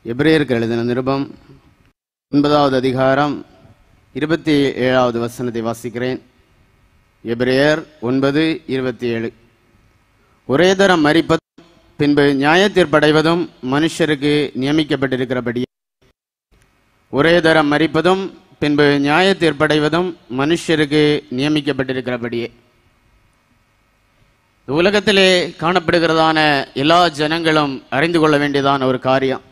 எபிரேயருக்கு எழுதின நிருபம் 9வது அதிகாரம் 27வது வசனத்தை வாசிக்கிறேன். எபிரேயர் 9:27. ஒரே தரம் மரிப்பதும் பின்பு நியாயத்தீர்ப்படைவதும் மனுஷருக்கு நியமிக்கப்பட்டிருக்கிறபடியே. ஒரே தரம் மரிப்பதும் பின்பு நியாயத்தீர்ப்படைவதும் மனுஷருக்கு நியமிக்கப்பட்டிருக்கிறபடியே. உலகத்திலே காணப்படுகிறதான எல்லா ஜனங்களும் அறிந்து கொள்ள வேண்டியதான ஒரு காரியம்,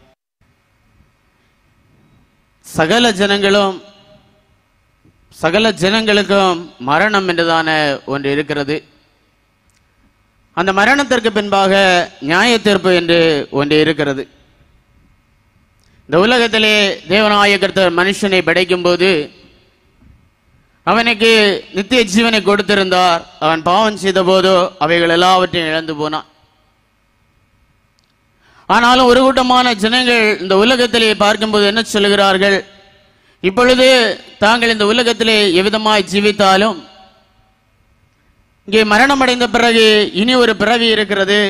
சகல ஜனங்களுக்கும் மரணம் என்றுதான ஒன்று இருக்கிறது. அந்த மரணத்திற்கு பின்பாக நியாய தீர்ப்பு என்று ஒன்று இருக்கிறது. இந்த உலகத்திலே தேவனாகிய கர்த்தர் மனுஷனை படைக்கும் போது அவனுக்கு நித்திய ஜீவனை கொடுத்திருந்தார். அவன் பாவம் செய்த போதோ அவைகள் எல்லாவற்றையும் இழந்து போனான். ஆனாலும் ஒரு கூட்டமான ஜனங்கள் இந்த உலகத்திலே பார்க்கும்போது என்ன சொல்லுகிறார்கள்? இப்பொழுது தாங்கள் இந்த உலகத்திலே எவ்விதமாய் ஜீவித்தாலும் இங்கே மரணம் அடைந்த பிறகு இனி ஒரு பிறவி இருக்கிறது.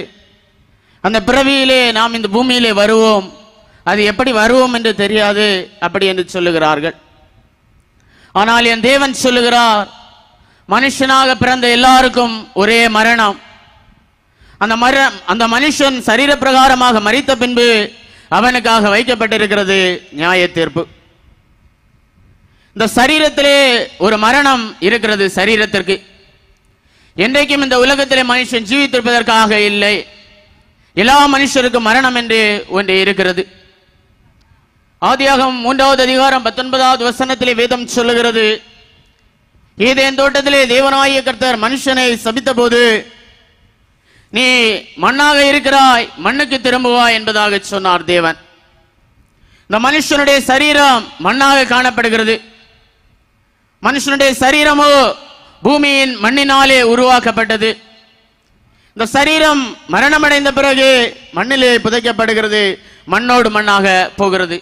அந்த பிறவியிலே நாம் இந்த பூமியிலே வருவோம். அது எப்படி வருவோம் என்று தெரியாது, அப்படி என்று சொல்லுகிறார்கள். ஆனால் என் தேவன் சொல்லுகிறார், மனுஷனாக பிறந்த எல்லாருக்கும் ஒரே மரணம். அந்த மனுஷன் சரீர பிரகாரமாக மரித்த பின்பு அவனுக்காக வைக்கப்பட்டிருக்கிறது நியாய தீர்ப்பு. இந்த சரீரத்திலே ஒரு மரணம் இருக்கிறது. சரீரத்திற்கு என்றைக்கும் இந்த உலகத்திலே மனுஷன் ஜீவித்திருப்பதற்காக இல்லை. எல்லா மனுஷருக்கும் மரணம் என்று ஒன்று இருக்கிறது. ஆதியாகமம் 3வது அதிகாரம் 19வது வசனத்திலே வேதம் சொல்லுகிறது, ஏதேன் தோட்டத்திலே தேவனாகிய கர்த்தர் மனுஷனை சபித்த போது, நீ மண்ணாக இருக்கிறாய், மண்ணுக்கு திரும்புவாய் என்பதாக சொன்னார் தேவன். இந்த மனுஷனுடைய சரீரம் மண்ணாக காணப்படுகிறது. மனுஷனுடைய சரீரமோ பூமியின் மண்ணினாலே உருவாக்கப்பட்டது. இந்த சரீரம் மரணமடைந்த பிறகு மண்ணிலே புதைக்கப்படுகிறது, மண்ணோடு மண்ணாக போகிறது.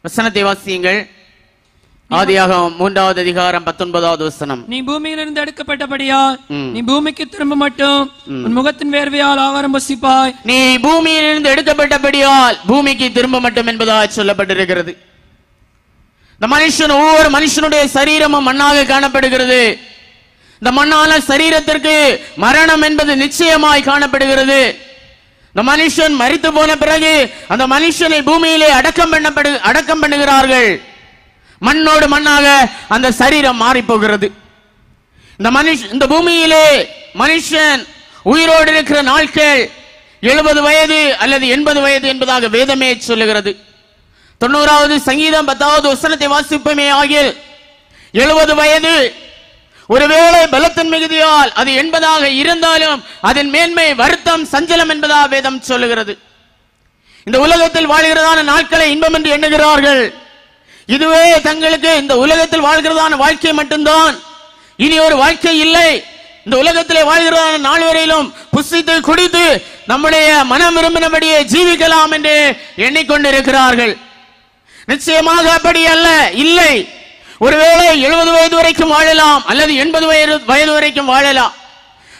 வசனத்தை வாசியுங்கள். ஆதியாகமம் 3வது அதிகாரம் 19வது வசனம். நீ பூமியிலிருந்து எடுக்கப்பட்டபடியால் நீ பூமிக்கு திரும்ப மட்டும் உன் முகத்தின் வேர்வையால் ஆகாரம் புசிப்பாய். நீ பூமியிலிருந்து எடுக்கப்பட்டபடியால் பூமிக்கு திரும்ப மட்டும் என்பதாக சொல்லப்பட்டிருக்கிறது. இந்த மனுஷன், ஒவ்வொரு மனுஷனுடைய சரீரமும் மண்ணாக காணப்படுகிறது. இந்த மண்ணான சரீரத்திற்கு மரணம் என்பது நிச்சயமாய் காணப்படுகிறது. இந்த மனுஷன் மரித்து போன பிறகு அந்த மனுஷனை பூமியிலே அடக்கம் பண்ணுகிறார்கள். மண்ணோடு மண்ணாக அந்த சரீரம் மாறி போகிறது. இந்த பூமியிலே மனுஷன் உயிரோடு இருக்கிற நாட்கள் 70 வயது அல்லது 80 வயது என்பதாக வேதமே சொல்லுகிறது. 90வது சங்கீதம் 10வது வசனத்தை வாசிப்பமே ஆகிய 70 வயது ஒருவேளை பலத்தின் மிகுதியால் அது 80ஆக இருந்தாலும் அதன் மேன்மை வருத்தம் சஞ்சலம் என்பதாக வேதம் சொல்லுகிறது. இந்த உலகத்தில் வாழ்கிறதான நாட்களை இன்பம் என்று எண்ணுகிறார்கள். இதுவே தங்களுக்கு இந்த உலகத்தில் வாழ்கிறதான வாழ்க்கை மட்டும்தான், இனி ஒரு வாழ்க்கை இல்லை. இந்த உலகத்திலே வாழ்கிறதான நாள் வரையிலும் புசித்து குடித்து நம்முடைய மனம் விரும்பினபடியே ஜீவிக்கலாம் என்று எண்ணிக்கொண்டிருக்கிறார்கள். நிச்சயமாக அப்படி அல்ல, இல்லை. ஒருவேளை 70 வயது வரைக்கும் வாழலாம், அல்லது 80 வயது வரைக்கும் வாழலாம்,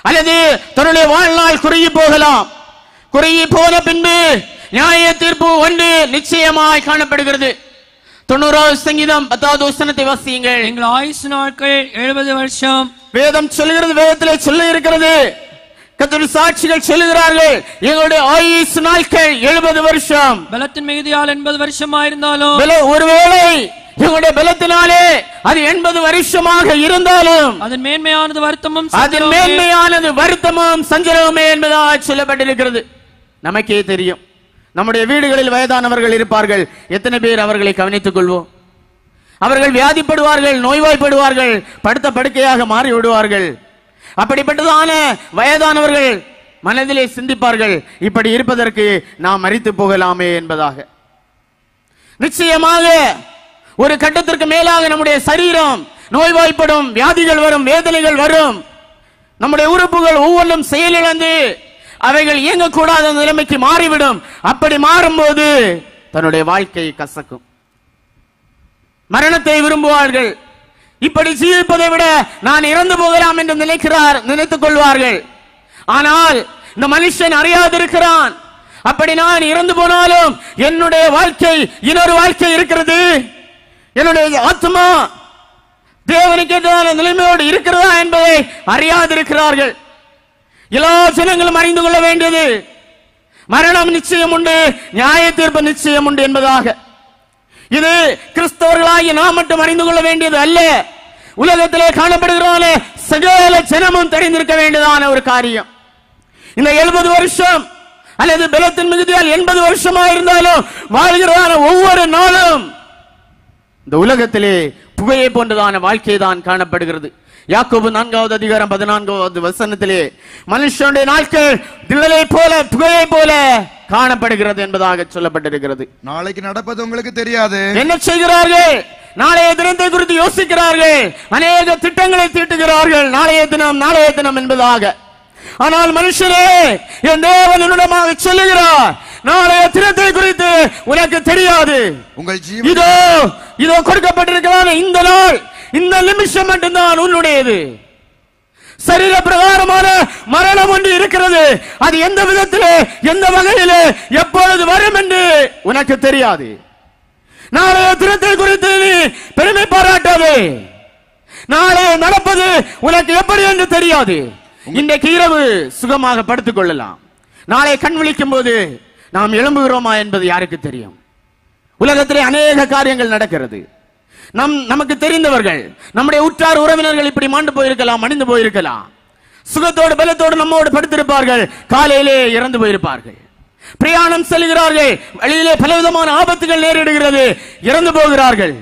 அல்லது தன்னுடைய வாழ்நாள் குறுகி போகலாம். குறுகி போன பின்பு நியாய தீர்ப்பு ஒன்று நிச்சயமாய் காணப்படுகிறது. 90வது சங்கீதம் 10வது வசனத்தை வாசியுங்கள். எங்கள் ஆயுசு நாட்கள் 70 வருஷம். வேதம் சொல்லுகிறது, வேதத்திலே சொல்லி இருக்கிறது, கர்த்தருடைய சாட்சிகள் சொல்லுகிறார்கள், எங்களுடைய ஆயுசு நாட்கள் 70 வருஷம். பலத்தின் மிகுதியால் 80 வருஷமாயிருந்தாலும், ஒருவேளை எங்களுடைய பலத்தினாலே அது 80 வருஷமாக இருந்தாலும் அதன் மேன்மையானது வருத்தமும் சஞ்சலமுமே என்பதாக சொல்லப்பட்டிருக்கிறது. நமக்கே தெரியும், நம்முடைய வீடுகளில் வயதானவர்கள் இருப்பார்கள். எத்தனை பேர் அவர்களை கவனித்துக் கொள்வோம்? அவர்கள் வியாதிப்படுவார்கள், நோய்வாய்ப்படுவார்கள், படுத்த படுக்கையாக மாறி விடுவார்கள். அப்படிப்பட்டதான வயதானவர்கள் மனதிலே சிந்திப்பார்கள், இப்படி இருப்பதற்கு நாம் மரித்து போகலாமே என்பதாக. நிச்சயமாக ஒரு கட்டத்திற்கு மேலாக நம்முடைய சரீரம் நோய்வாய்ப்படும், வியாதிகள் வரும், வேதனைகள் வரும். நம்முடைய உறுப்புகள் ஒவ்வொன்றும் செயலிழந்து அவைகள் இயங்கக்கூடாத நிலைமைக்கு மாறிவிடும். அப்படி மாறும்போது தன்னுடைய வாழ்க்கை கசக்கும், மரணத்தை விரும்புவார்கள். இப்படி ஜீவிப்பதை விட நான் இறந்து போகலாம் என்று நினைத்துக் கொள்வார்கள். ஆனால் இந்த மனுஷன் அறியாதிருக்கிறான், அப்படி நான் இறந்து போனாலும் என்னுடைய வாழ்க்கை இன்னொரு வாழ்க்கை இருக்கிறது, என்னுடைய ஆத்மா தேவனுக்கு எதிரான நிலைமையோடு இருக்கிறதா என்பதை அறியாதிருக்கிறார்கள். எல்லா ஜனங்களும் அறிந்து கொள்ள வேண்டியது மரணம் நிச்சயம் உண்டு, நியாய தீர்ப்பு நிச்சயம் உண்டு என்பதாக. இது கிறிஸ்தவர்களாகி நாம் மட்டும் அறிந்து கொள்ள வேண்டியது அல்ல, உலகத்திலே காணப்படுகிற சகல ஜனமும் தெரிந்திருக்க வேண்டியதான ஒரு காரியம். இந்த 70 வருஷம் அல்லது பலத்தின் மிகுதியால் 80 வருஷமா இருந்தாலும் வாழ்கிறதான ஒவ்வொரு நாளும் இந்த உலகத்திலே புகையை போன்றதான வாழ்க்கை தான் காணப்படுகிறது. யாக்கோபு 4வது அதிகாரம் 14வது வசனத்திலே மனுஷனுடைய நாட்கள் திழலை போல புகையை போல காணப்படுகிறது என்பதாக சொல்லப்பட்டிருக்கிறது. நாளைக்கு நடப்பது உங்களுக்கு தெரியாது. என்ன செய்கிறார்கள்? நாளைய தினத்தை குறித்து யோசிக்கிறார்கள், அநேக திட்டங்களை தீட்டுகிறார்கள், நாளைய தினம் என்பதாக. ஆனால் மனுஷனே, என் தேவன் என்னிடமாக சொல்லுகிறார், நாளைய தினத்தை குறித்து உனக்கு தெரியாது. உங்கள் இதோ கொடுக்கப்பட்டிருக்கிறான இந்த நாள், இந்த நிமிஷம் மட்டும்தான் உன்னுடையது. சரீர பிரகாரமான மரணம் ஒன்று இருக்கிறது, அது எந்த விதத்திலே எந்த வகையிலே எப்பொழுது வரும் என்று உனக்கு தெரியாது. நாளைய தினத்தை குறித்து நீ பெருமை பாராட்டாதே. நாளை நடப்பது உனக்கு எப்படி என்று தெரியாது. இன்றைக்கு இரவு சுகமாக படுத்துக் கொள்ளலாம், நாளை கண் விழிக்கும் போது நாம் எழும்புகிறோமா என்பது யாருக்கு தெரியும்? உலகத்திலே அநேக காரியங்கள் நடக்கிறது. நமக்கு தெரிந்தவர்கள், நம்முடைய உற்றார் உறவினர்கள் இப்படி மாண்டு போயிருக்கலாம், மடிந்து போயிருக்கலாம். சுகத்தோடு பலத்தோடு நம்மோடு படுத்திருப்பார்கள், காலையிலே இறந்து போயிருப்பார்கள். பிரயாணம் செல்கிறார்கள், வழியிலே பலவிதமான ஆபத்துகள் நேரிடுகிறது, இறந்து போகிறார்கள்.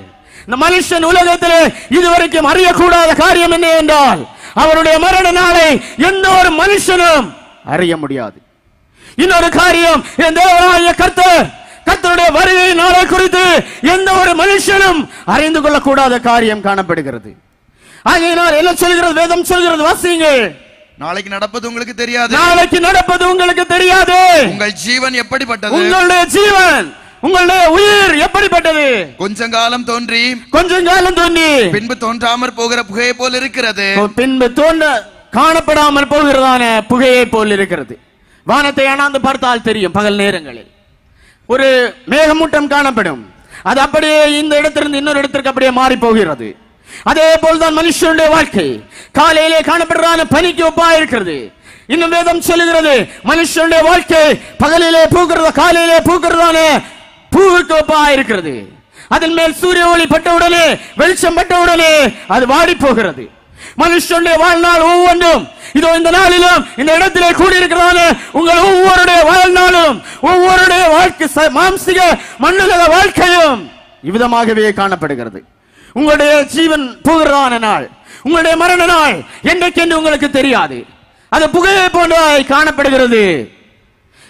இந்த மனுஷன் உலகத்திலே இதுவரைக்கும் அறியக்கூடாத காரியம் என்ன என்றால், அவருடைய மரண நாளை எந்த ஒரு மனுஷனும் அறிய முடியாது. இன்னொரு காரியம், என் தேவனாகிய கர்த்தருடைய வருகை நாளை குறித்து எந்த ஒரு மனுஷனும் அறிந்து கொள்ளக்கூடாத காரியம் காணப்படுகிறது. ஆகையினால் என்ன சொல்கிறது வேதம்? சொல்கிறது, வாசியுங்கள். நாளைக்கு நடப்பது உங்களுக்கு தெரியாது. நாளைக்கு நடப்பது உங்களுக்கு தெரியாது. உங்கள் ஜீவன் எப்படிப்பட்டது? உங்களுடைய ஜீவன், உங்களுடைய உயிர் எப்படிப்பட்டது? கொஞ்சம் காலம் தோன்றி பின்பு தோன்றாமற் போகிற புகையை போல் இருக்கிறது. பின்பு காணப்படாமல் போகிறதான புகையை போல் இருக்கிறது. வானத்தை அண்ணாந்து பார்த்தால் தெரியும், பகல் நேரங்களில் ஒரு மேகமூட்டம் காணப்படும், அது அப்படியே இந்த இடத்திலிருந்து இன்னொரு இடத்திற்கு அப்படியே மாறி போகிறது. அதே போல்தான் மனுஷனுடைய வாழ்க்கை காலையிலே காணப்படுறான பனிக்கு ஒப்பா இருக்கிறது. இன்னும் வேதம் சொல்லுகிறது, மனுஷனுடைய வாழ்க்கை பகலிலே பூக்கிறது, காலையிலே பூக்கிறதான பூவுக்கு ஒப்பா இருக்கிறது. அதன் மேல் சூரிய ஒளி பட்டவுடனே, வெளிச்சம் பட்டவுடனே அது வாடி போகிறது. மனுஷனுடைய வாழ்நாள் ஒவ்வொன்றும், இதோ இந்த நாளிலும் இந்த இடத்திலே கூடியிருக்கிறதான உங்கள் ஒவ்வொருடைய வாழ்நாளும், ஒவ்வொருடைய வாழ்க்கை, மாம்சிக மண்ணுலக வாழ்க்கையும் இவ்விதமாகவே காணப்படுகிறது. உங்களுடைய ஜீவன் போகிறதான நாள், உங்களுடைய மரண நாள் என்றைக்கென்று உங்களுக்கு தெரியாது. அது புகையை போன்றதாய் காணப்படுகிறது.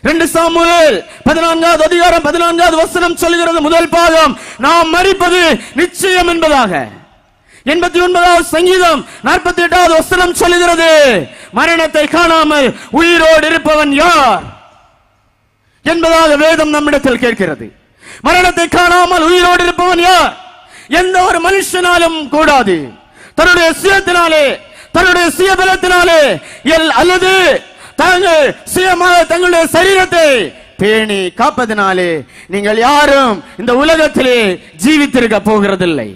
2 சாமுவேல் 14வது அதிகாரம் 14வது வசனம் சொல்கிறது, முதல் பாகம், நாம் மரிப்பது நிச்சயம் என்பதாக. 89வது சங்கீதம் 48வது வசனம் சொல்லுகிறது, மரணத்தை காணாமல் உயிரோடு இருப்பவன் யார் என்பதாக வேதம் நம்மிடத்தில் கேட்கிறது. மரணத்தை காணாமல் உயிரோடு இருப்பவன் யார்? எந்த ஒரு மனுஷனாலும் கூடாது. தன்னுடைய சுயத்தினாலே, தன்னுடைய சுயபலத்தினாலே அல்லது தாங்கள் சுயமாக தங்களுடைய சரீரத்தை பேணி காப்பதினாலே நீங்கள் யாரும் இந்த உலகத்திலே ஜீவித்திருக்க போகிறதில்லை.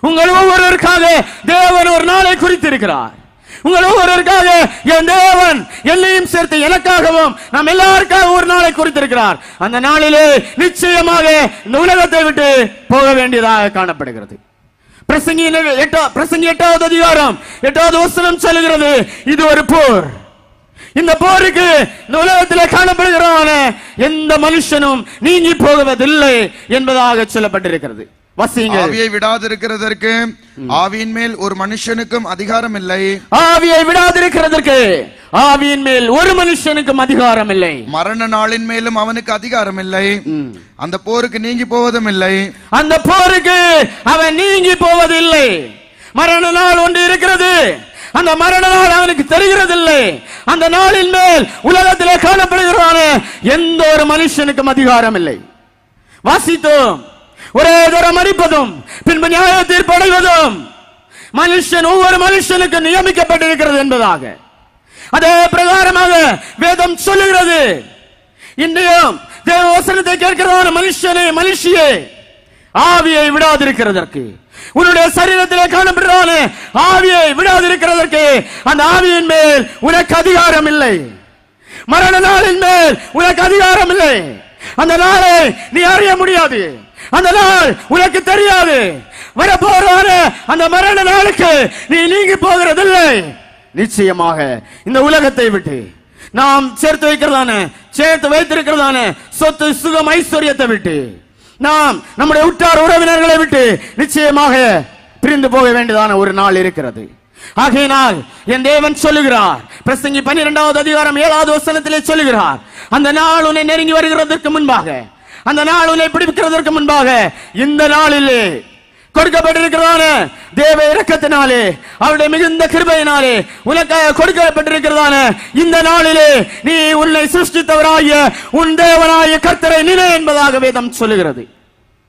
உங்கள் ஒவ்வொருவருக்காக தேவன் ஒரு நாளை குறித்திருக்கிறார். உங்கள் ஒவ்வொருவருக்காக என் தேவன் என்னையும் சேர்த்து எனக்காகவும் நாம் எல்லாருக்காக ஒரு நாளை குறித்திருக்கிறார். அந்த நாளிலே நிச்சயமாக இந்த உலகத்தை விட்டு போக வேண்டியதாக காணப்படுகிறது. பிரசங்கி 8வது அதிகாரம் 8வது வசனம் சொல்லுகிறது, இது ஒரு போர். இந்த போருக்கு இந்த உலகத்திலே காணப்படுகிறான எந்த மனுஷனும் நீங்கி போவதில்லை என்பதாக சொல்லப்பட்டிருக்கிறது. ஆவியை விடாதிருக்கிறதற்கு ஆவியின் மேல் ஒரு மனுஷனுக்கும் அதிகாரம் இல்லை. ஆவியை விடாதிருக்கிறதற்கு ஆவியின் மேல் ஒரு மனுஷனுக்கும் அதிகாரம் இல்லை. மரண நாளின் மேலும் அவனுக்கு அதிகாரம் இல்லை. அந்த போருக்கு நீங்கி போவதும் இல்லை. அந்த போருக்கு அவன் நீங்கி போவதில்லை. மரண நாள் ஒன்று இருக்கிறது, அந்த மரண நாள் அவனுக்கு தெரிகிறதில்லை. அந்த நாளின் மேல் உலகத்திலே காணப்படுகிறான எந்த ஒரு மனுஷனுக்கும் அதிகாரம் இல்லை. வாசித்தோம், ஒரே தரம் மரிப்பதும் பின்பு நியாய தீர்ப்பு அடைவதும் மனுஷன் ஒவ்வொரு மனுஷனுக்கு நியமிக்கப்பட்டிருக்கிறது என்பதாக. அதே பிரகாரமாக வேதம் சொல்லுகிறது, இன்னும் தேவ வசனத்தை கேட்கிறதான மனுஷனே மனுஷியே, ஆவியை விடாதிருக்கிறதற்கு, உன்னுடைய சரீரத்திலே காணப்படுறான ஆவியை விடாதிருக்கிறதற்கு அந்த ஆவியின் மேல் உனக்கு அதிகாரம் இல்லை. மரண நாளின் மேல் உனக்கு அதிகாரம் இல்லை. அந்த நாளை நீ அறிய முடியாது. அந்த நாள் உனக்கு தெரியாது. வரப்போறான அந்த மரண நாளுக்கு நீ நீங்கி போகிறதில்லை. நிச்சயமாக இந்த உலகத்தை விட்டு நாம் சேர்த்து வைத்திருக்கிறதான சொத்து சுகம் ஐஸ்வர்யத்தை விட்டு நாம் நம்முடைய உற்றார் உறவினர்களை விட்டு நிச்சயமாக பிரிந்து போக வேண்டியதான ஒரு நாள் இருக்கிறது. ஆகையினால் என் தேவன் சொல்லுகிறார், பிரசங்கி 12வது அதிகாரம் 7வது வசனத்திலே சொல்லுகிறார், அந்த நாள் உன்னை நெருங்கி வருகிறதற்கு முன்பாக, அந்த நாள் உன்னை பிடிக்கிறதற்கு முன்பாக, இந்த நாளிலே கொடுக்கப்பட்டிருக்கிறதான தேவ இரக்கத்தினாலே, அவருடைய மிகுந்த கிருபையினாலே உனக்காக கொடுக்கப்பட்டிருக்கிறதான இந்த நாளிலே நீ உன்னை சிருஷ்டித்தவராகிய உன் தேவனாய கர்த்தரை நினை என்பதாக வேதம் சொல்லுகிறது.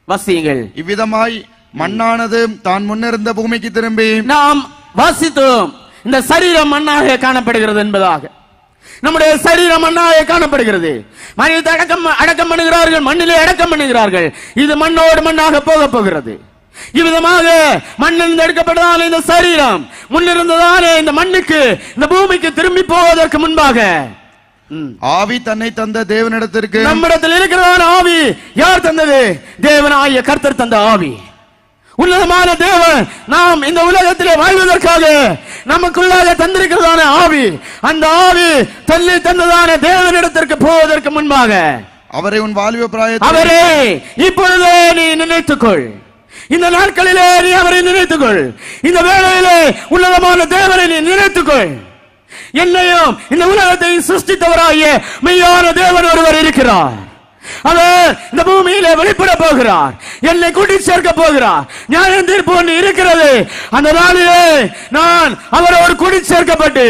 வாசியுங்கள். இவ்விதமாய் மண்ணானது தான் முன்னிருந்த பூமிக்கு திரும்பி, நாம் வாசித்தோம், இந்த சரீரம் மண்ணாக காணப்படுகிறது என்பதாக. நம்முடைய சரீரம் மண்ணாக காணப்படுகிறது. மனித அடக்கம் பண்ணுகிறார்கள், மண்ணிலே அடக்கம் பண்ணுகிறார்கள். இது மண்ணோடு மண்ணாக போக போகிறது. இவ்விதமாக மண்ணிலிருந்து எடுக்கப்பட்டதான இந்த சரீரம் முன்னிருந்ததான இந்த மண்ணுக்கு, இந்த பூமிக்கு திரும்பி போவதற்கு முன்பாக ஆவி தன்னை தந்த தேவனிடத்திற்கு, நம்மிடத்தில் இருக்கிறதான ஆவி யார் தந்தது? தேவனாகிய கர்த்தர் தந்த ஆவி. உன்னதமான தேவன் நாம் இந்த உலகத்திலே வாழ்வதற்காக நமக்குள்ளாக தந்திருக்கிறதான ஆவி, அந்த ஆவி தன்னை தந்ததான தேவனிடத்திற்கு போவதற்கு முன்பாக அவரை உன் வாலிப பிராயத்தில், அவரே இப்பொழுதே நீ நினைத்துக்கொள். இந்த நாட்களிலே நீ அவரை நினைத்துக்கொள். இந்த வேளையிலே உன்னதமான தேவனை நீ நினைத்துக்கொள். என்னையும் இந்த உலகத்தை சிருஷ்டித்தவராகிய மெய்யான தேவன் ஒருவர் இருக்கிறார். அவர் இந்த பூமியிலே வெளிப்பட போகிறார். என்னை கூட்டி சேர்க்க போகிறார். நியாயம் தீர்ப்பு ஒன்று இருக்கிறது. அந்த நாளிலே நான் அவரோடு கூட்டி சேர்க்கப்பட்டு,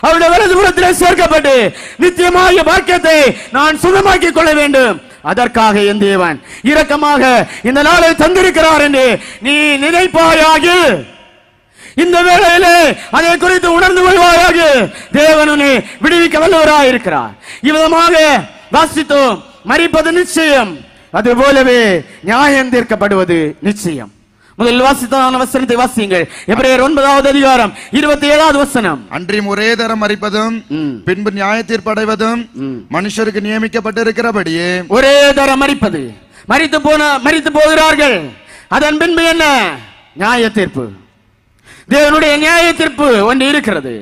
அவருடைய வலதுபுறத்திலே சேர்க்கப்பட்டு நித்தியமாகிய பாக்கியத்தை நான் சுதமாக்கிக் கொள்ள வேண்டும். அதற்காக என் தேவன் இரக்கமாக இந்த நாளை தந்திருக்கிறார் என்று நீ நினைப்பாயாக. இந்த வேளையிலே அதை குறித்து உணர்ந்து கொள்வாயாக. தேவனே விடுவிக்க வல்லவராய் இருக்கிறார். இவ்விதமாக வாசித்தோம், மரிப்பது நிச்சயம், அது போலவே நியாயம் தீர்க்கப்படுவது நிச்சயம். முதல் வாசித்தான வசனத்தை வாசியுங்கள். எபிரேயர் 9வது அதிகாரம் 27வது வசனம். அன்றியும் ஒரே தரம் மரிப்பதும் பின்பு நியாய தீர்ப்படைவதும் மனுஷருக்கு நியமிக்கப்பட்டிருக்கிறபடியே, ஒரே தரம் மரிப்பது, மரித்து போகிறார்கள். அதன் பின்பு என்ன? நியாய தீர்ப்பு. தேவனுடைய நியாய தீர்ப்பு ஒன்று இருக்கிறது.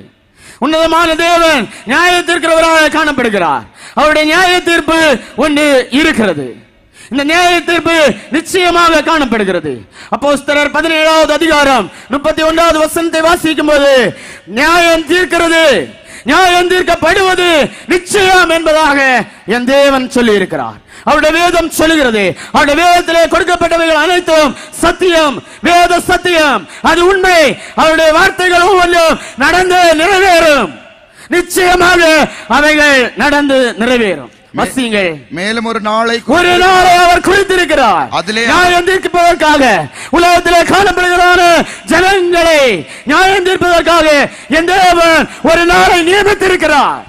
உன்னதமான தேவன் நியாய தீர்க்கிறவராக காணப்படுகிறார். அவருடைய நியாய தீர்ப்பு ஒன்று இருக்கிறது. இந்த நியாய தீர்ப்பு நிச்சயமாக காணப்படுகிறது. அப்போஸ்தலர் 17வது அதிகாரம் 31வது வசனத்தை வாசிக்கும் போது, நியாயம் தீர்க்கிறது, நியாயம் தீர்க்கப்படுவது நிச்சயம் என்பதாக என் தேவன் சொல்லி இருக்கிறார். அவருடைய வேதம் சொல்லுகிறது. அவருடைய வேதத்திலே கொடுக்கப்பட்டவைகள் அனைத்தும் சத்தியம், வேத சத்தியம், அது உண்மை. அவருடைய வார்த்தைகள் ஒவ்வொன்றும் நடந்து நிறைவேறும். நிச்சயமாக அவைகள் நடந்து நிறைவேறும். மேலும் ஒரு நாளை அவர் குறித்திருக்கிறார். அதிலே நியாயம் தீர்ப்பதற்காக உலகத்திலே காணப்படுகிறான ஜனங்களை நியாயம் தீர்ப்பதற்காக என் தேவன் ஒரு நாளை நியமித்திருக்கிறார்.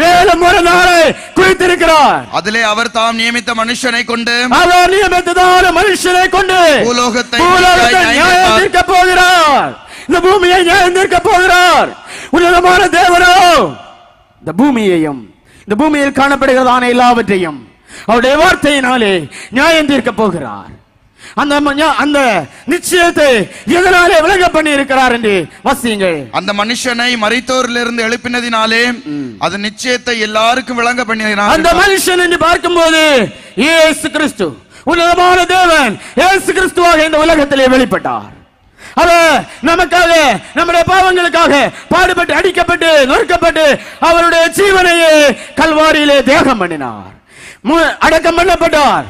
மேலும் ஒரு நாளை குறித்திருக்கிறார். அதிலே அவர் தாம் நியமித்த மனுஷனை கொண்டு, அவர் நியமித்ததான மனுஷனை கொண்டு பூலோகத்தை நியாயம் தீர்க்க போகிறார். இந்த பூமியை நியாயம் தீர்க்க போகிறார். உன்னதமான தேவனோ இந்த பூமியையும் இந்த பூமியில் காணப்படுகிறதான எல்லாவற்றையும் அவருடைய வார்த்தையினாலே நியாயம் தீர்க்க போகிறார். அந்த நிச்சயத்தை எதனாலே விளங்க பண்ணி இருக்கிறார் என்று வாசியுங்கள். அந்த மனுஷனை மரித்தோரிலிருந்து எழுப்பினதினாலே அது நிச்சயத்தை எல்லாருக்கும் விளங்க பண்ணினார். அந்த மனுஷன் என்று பார்க்கும்போது இயேசு கிறிஸ்து, உன்னதமான தேவன் இயேசு கிறிஸ்துவாக இந்த உலகத்திலே வெளிப்பட்டார். அவர் நமக்காக, நம்முடைய பாவங்களுக்காக பாடுபட்டு, அடிக்கப்பட்டு, நொறுக்கப்பட்டு அவருடைய ஜீவனையே கல்வாரியிலே தியாகம் பண்ணினார். அடக்கம் பண்ணப்பட்டார்.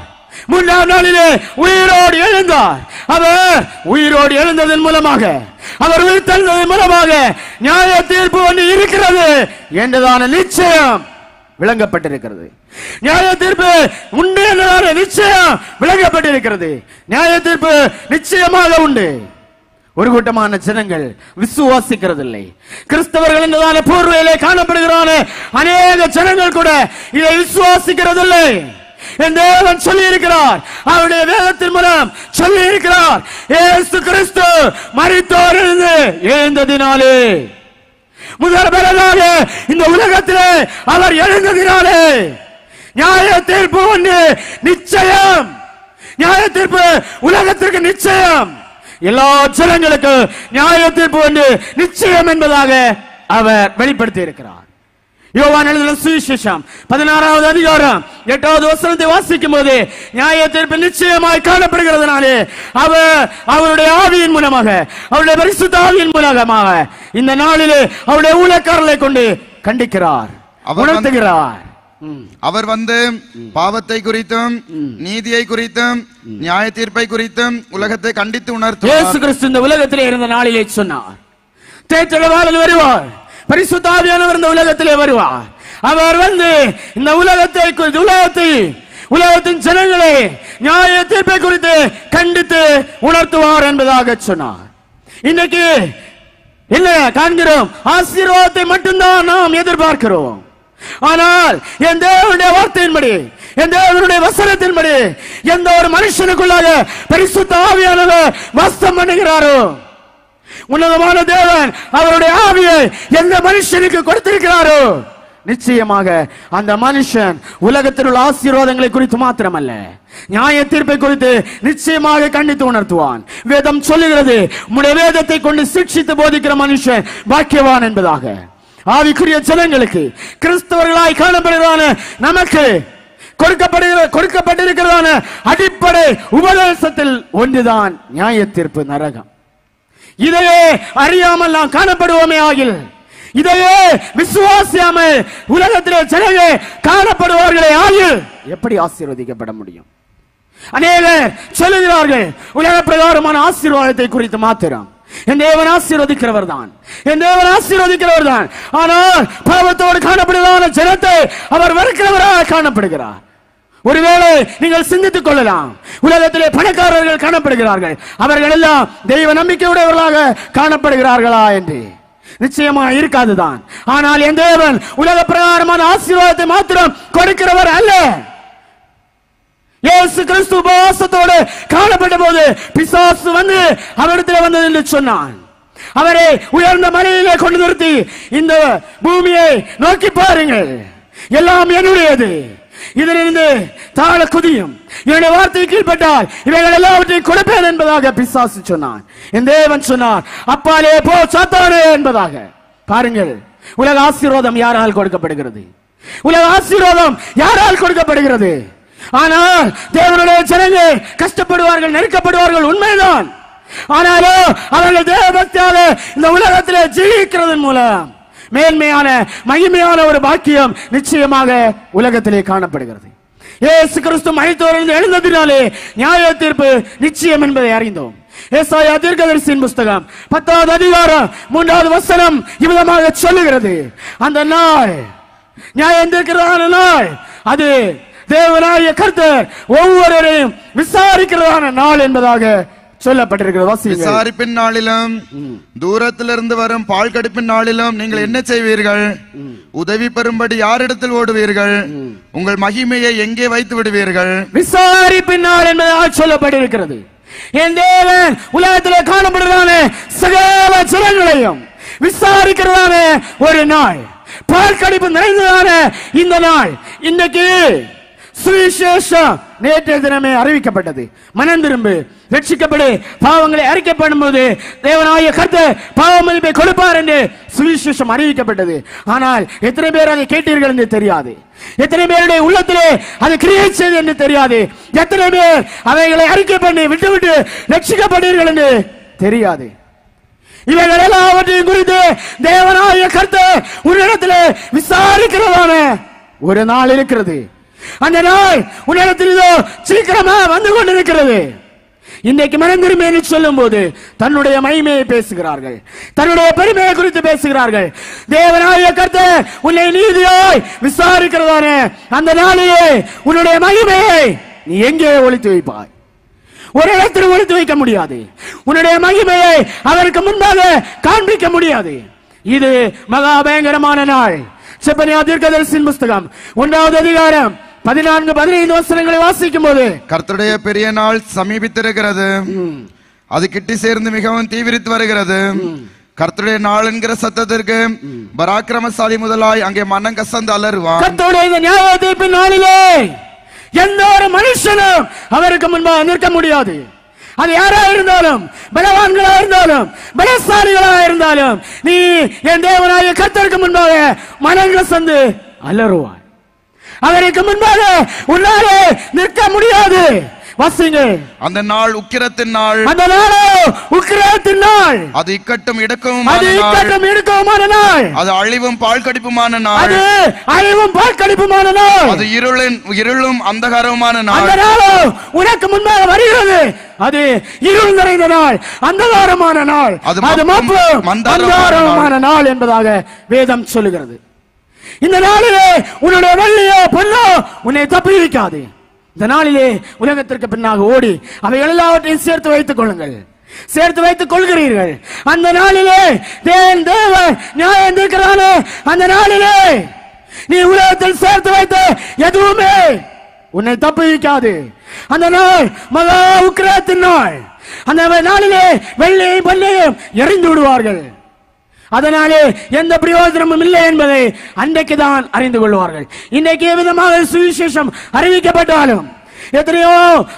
3ஆம் நாளிலே உயிரோடு எழுந்தார். அவர் உயிரோடு எழுந்ததன் மூலமாக, அவர் உயிர் தெழுந்ததன் மூலமாக நியாய தீர்ப்பு ஒன்று இருக்கிறது என்றதான நிச்சயம் விளங்கப்பட்டிருக்கிறது. நியாய தீர்ப்பு உண்டு என்றதான நிச்சயம் விளங்கப்பட்டிருக்கிறது. நியாய தீர்ப்பு நிச்சயமாக உண்டு. ஒரு கூட்டமான ஜனங்கள் விசுவாசிக்கிறதில்லை. கிறிஸ்தவர்கள் என்றதான போர்வையிலே காணப்படுகிறான அநேக ஜனங்கள் கூட இதை விசுவாசிக்கிறதில்லை. என் தேவன் சொல்லி இருக்கிறார், அவருடைய வேதத்தின் மூலம் சொல்லி இருக்கிறார், இயேசு கிறிஸ்து மரித்தோரிலிருந்து எழுந்ததினாலே, முதலாக இந்த உலகத்திலே அவர் எழுந்ததினாலே நியாய தீர்ப்பு ஒன்று நிச்சயம். நியாய தீர்ப்பு உலகத்திற்கு நிச்சயம். எல்லா ஜனங்களுக்கு நியாய தீர்ப்பு ஒன்று நிச்சயம் என்பதாக அவர் வெளிப்படுத்தி இருக்கிறார். யோவான் எழுதின சுவிசேஷம் 16வது அதிகாரம் 8வது வசனத்தை வாசிக்கும் போது நியாய தீர்ப்பு நிச்சயமாய் காணப்படுகிறதுனாலே அவர் அவருடைய ஆவியின் மூலமாக, அவருடைய பரிசுத்த ஆவியின் மூலமாக இந்த நாளிலே அவருடைய ஊழியக்காரர்களை கொண்டு கண்டிக்கிறார், உணர்த்துகிறார். அவர் வந்து பாவத்தை குறித்தும் நீதியை குறித்தும் நியாய தீர்ப்பை குறித்தும் உலகத்தை கண்டித்து உணர்த்துவார். இயேசு கிறிஸ்து இந்த உலகத்திலே இருந்த நாளிலே சொன்னார், தேற்றவாளன் வருவார், பரிசுத்த ஆவியானவர் இந்த உலகத்திலே வருவார். அவர் வந்து இந்த உலகத்தின் ஜனங்களை நியாய தீர்ப்பை குறித்து கண்டித்து உணர்த்துவார் என்பதாக சொன்னார். இன்னைக்கு என்ன காண்கிறோம்? ஆசீர்வாதத்தை மட்டும்தான் நாம் எதிர்பார்க்கிறோம். ஆனால் என் தேவனுடைய வார்த்தையின்படி, என் தேவனுடைய வசனத்தின்படி எந்த ஒரு மனுஷனுக்குள்ளாக பரிசுத்த ஆவியானவர் வாசம் பண்ணுகிறாரோ, உன்னதமான தேவன் அவருடைய ஆவியை எந்த மனுஷனுக்கு கொடுத்திருக்கிறாரோ, நிச்சயமாக அந்த மனுஷன் உலகத்தில் உள்ள ஆசீர்வாதங்களை குறித்து மாத்திரமல்ல, நியாய தீர்ப்பை குறித்து நிச்சயமாக கண்டித்து உணர்த்துவான். வேதம் சொல்லுகிறது, உம்முடைய வேதத்தை கொண்டு சிக்ஷித்து போதிக்கிற மனுஷன் பாக்கியவான் என்பதாக. ஆவிக்குரிய ஜனங்களுக்கு, கிறிஸ்தவர்களாய் காணப்படுகிறான நமக்கு கொடுக்கப்பட்டிருக்கிறதான அடிப்படை உபதேசத்தில் ஒன்றுதான் நியாய தீர்ப்பு, நரகம். இதையே அறியாமல் நாம் காணப்படுவோமே ஆகில், இதையே விசுவாசியாமல் உலகத்திலே ஜனங்கள் காணப்படுவார்களே ஆகில் எப்படி ஆசீர்வதிக்கப்பட முடியும்? அநேகர் சொல்லுகிறார்கள் உலக பிரகாரமான ஆசீர்வாதத்தை குறித்து மாத்திரம். என் தேவன் ஆசீர்வதிக்கிறவர் தான், என் தேவன் ஆசீர்வதிக்கிறவர் தான். ஆனால் பாவத்தோடு காணப்படுவதான ஜனத்தை அவர் வெறுக்கிறவராக காணப்படுகிறார். ஒருவேளை நீங்கள் சிந்தித்துக் கொள்ளலாம், உலகத்திலே பணக்காரர்கள் காணப்படுகிறார்கள், அவர்கள் எல்லாம் தெய்வ நம்பிக்கையுடையவர்களாக காணப்படுகிறார்களா என்று. நிச்சயமா இருக்காதுதான். ஆனால் என் தேவன் உலக பிரகாரமான ஆசீர்வாதத்தை மாத்திரம் கொடுக்கிறவர் அல்ல. இயேசு கிறிஸ்து உபவாசத்தோடு காணப்பட்ட போது பிசாசு வந்து அவரிடத்தில் வந்தது என்று சொன்னான். அவரை உயர்ந்த மலையிலே கொண்டு நிறுத்தி, இந்த பூமியை நோக்கி பாருங்கள், எல்லாம் என்னுடையது, இதிலிருந்து தாழ குதியும், என்னுடைய வார்த்தை கீழ்பட்டால் இவைகள் எல்லாவற்றையும் கொடுப்பேன் என்பதாக பிசாசு சொன்னான். என் தேவன் சொன்னார், அப்பாலே போ சாத்தானே என்பதாக. பாருங்கள், உலக ஆசீர்வாதம் யாரால் கொடுக்கப்படுகிறது? உலக ஆசீர்வாதம் யாரால் கொடுக்கப்படுகிறது? ஆனால் தேவனுடைய ஜனங்கள் கஷ்டப்படுவார்கள், நெருக்கப்படுவார்கள், உண்மைதான். ஆனாலும் அவர்கள் தேவபக்தியாக இந்த உலகத்திலே ஜீவிக்கிறதன் மூலம் மேன்மையான மகிமையான ஒரு பாக்கியம் நிச்சயமாக உலகத்திலே காணப்படுகிறது. இயேசு கிறிஸ்து மரித்தோரிலிருந்து எழுந்ததினாலே நியாய தீர்ப்பு நிச்சயம் என்பதை அறிந்தோம். ஏசாயா தீர்க்கதரிசியின் புஸ்தகம் 10வது அதிகாரம் 3வது வசனம் இவ்விதமாக சொல்லுகிறது, அந்த நாள் நியாயம் தீர்க்கிறதான நாள், அது தேவனாகிய கர்த்தர் ஒவ்வொருவரையும் விசாரிக்கிறதான நாள் என்பதாக சொல்லப்பட்டிருக்கிறது. விசாரிப்பின் நாளிலும் தூரத்திலிருந்து வரும் பால் கடிப்பின் நாளிலும் நீங்கள் என்ன செய்வீர்கள்? உதவி பெறும்படி யாரிடத்தில் ஓடுவீர்கள்? உங்கள் மகிமையை எங்கே வைத்து விடுவீர்கள்? விசாரிப்பின் நாள் என்பதாக சொல்லப்பட்டிருக்கிறது. என் தேவன் உலகத்தில் காணப்படுவதான சகல ஜனங்களையும் விசாரிக்கிறதான ஒரு நாள், பால் கடிப்பு நிறைந்ததான இந்த நாள். இன்றைக்கு சுவிசேஷம் நேற்றைய தினமே அறிவிக்கப்பட்டது. மனம் திரும்பு, ரட்சிக்கப்படு, பாவங்களை அறிக்கப்படும் போது தேவனாகிய கர்த்தர் பாவ மன்னிப்பை கொடுப்பார் என்று சுவிசேஷம் அறிவிக்கப்பட்டது. ஆனால் எத்தனை பேர் அதை கேட்டீர்கள் என்று தெரியாது, எத்தனை பேருடைய உள்ளத்திலே அது கிரியேட் செய்து என்று தெரியாது, எத்தனை பேர் அவைகளை அறிக்கை பண்ணி விட்டு ரட்சிக்கப்பட்டீர்கள் என்று தெரியாது. இவைகள் எல்லாவற்றையும் குறித்து தேவனாகிய கர்த்தர் உன்னிடத்திலே விசாரிக்கிறதான ஒரு நாள் இருக்கிறது. அந்த நாள் உன்னிடத்தில் சீக்கிரமா வந்து கொண்டிருக்கிறது. இன்றைக்கு மனம் திரும்பி என்று சொல்லும் போது தன்னுடைய மகிமையை பேசுகிறார்கள், தன்னுடைய பெருமையை குறித்து பேசுகிறார்கள். தேவனாகிய கர்த்தர் உன்னை நீதியாய் விசாரிக்கிறதான அந்த நாளிலே உன்னுடைய மகிமையை நீ எங்கே ஒளித்து வைப்பாய்? ஒரு இடத்தில் ஒளித்து வைக்க முடியாது. உன்னுடைய மகிமையை அவருக்கு முன்பாக காண்பிக்க முடியாது. இது மகா பயங்கரமான நாள். செப்பனியா தீர்க்கதரிசியின் புஸ்தகம் 1வது அதிகாரம் 14-15 வசனங்களை வாசிக்கும் போது, கர்த்தருடைய பெரிய நாள் சமீபித்திருக்கிறது, அது கிட்டி சேர்ந்து மிகவும் தீவிரித்து வருகிறது. கர்த்தருடைய நாள் என்கிற சத்தத்திற்கு பராக்கிரமசாலி முதலாய் அங்கே மனம் கசந்து அலறுவான். கர்த்தருடைய இந்த நியாய தீர்ப்பின் நாளிலே எந்த ஒரு மனுஷனும் அவருக்கு முன்பாக நிற்க முடியாது. அது யாரா இருந்தாலும், பலவான்களா இருந்தாலும், பலசாலிகளா இருந்தாலும், நீ என் தேவனாய கர்த்தருக்கு முன்பாக மனம் கசந்து அலறுவாய். அவருக்கு முன்பாக உன்னாலே நிற்க முடியாது. வாசிங்க. அந்த நாள் உக்கிரத்தின் நாள், அந்த நாளோ உக்கிரத்தின் நாள், அது இக்கட்டும் அது இக்கட்டும் இடுக்கவுமான நாள், அது அழிவும் பால் கடிப்புமான நாள், அது அழிவும் பால் கடிப்புமான நாள், அது இருளும் அந்தகாரமான நாள். அந்த நாளோ உனக்கு முன்பாக வருகிறது. அது இருள் நிறைந்த நாள், அந்தகாரமான நாள், அது மப்பும் மந்தாரமான நாள் என்பதாக வேதம் சொல்லுகிறது. இந்த நாளிலே உன்னுடைய வெள்ளியோ பொன்னோ உன்னை தப்புவிக்காது. இந்த நாளிலே உலகத்திற்கு பின்னாக ஓடி அவை எல்லாவற்றையும் சேர்த்து வைத்துக் கொள்ளுங்கள். சேர்த்து வைத்துக் கொள்கிறீர்கள். அந்த நாளிலே தேவன் நியாயம் தீர்க்கிறான அந்த நாளிலே நீ உலகத்தில் சேர்த்து வைத்த எதுவுமே உன்னை தப்புவிக்காது. அந்த நாள் மகா உக்கிரத்தின் நாள். அந்த நாளிலே வெள்ளியையும் பொன்னையும் எறிந்து விடுவார்கள். அதனாலே எந்த பிரயோஜனமும் இல்லை என்பதை அன்றைக்குதான் அறிந்து கொள்வார்கள். இன்றைக்கு விதமாக சுவிசேஷம் அறிவிக்கப்பட்டாலும், எத்தனையோ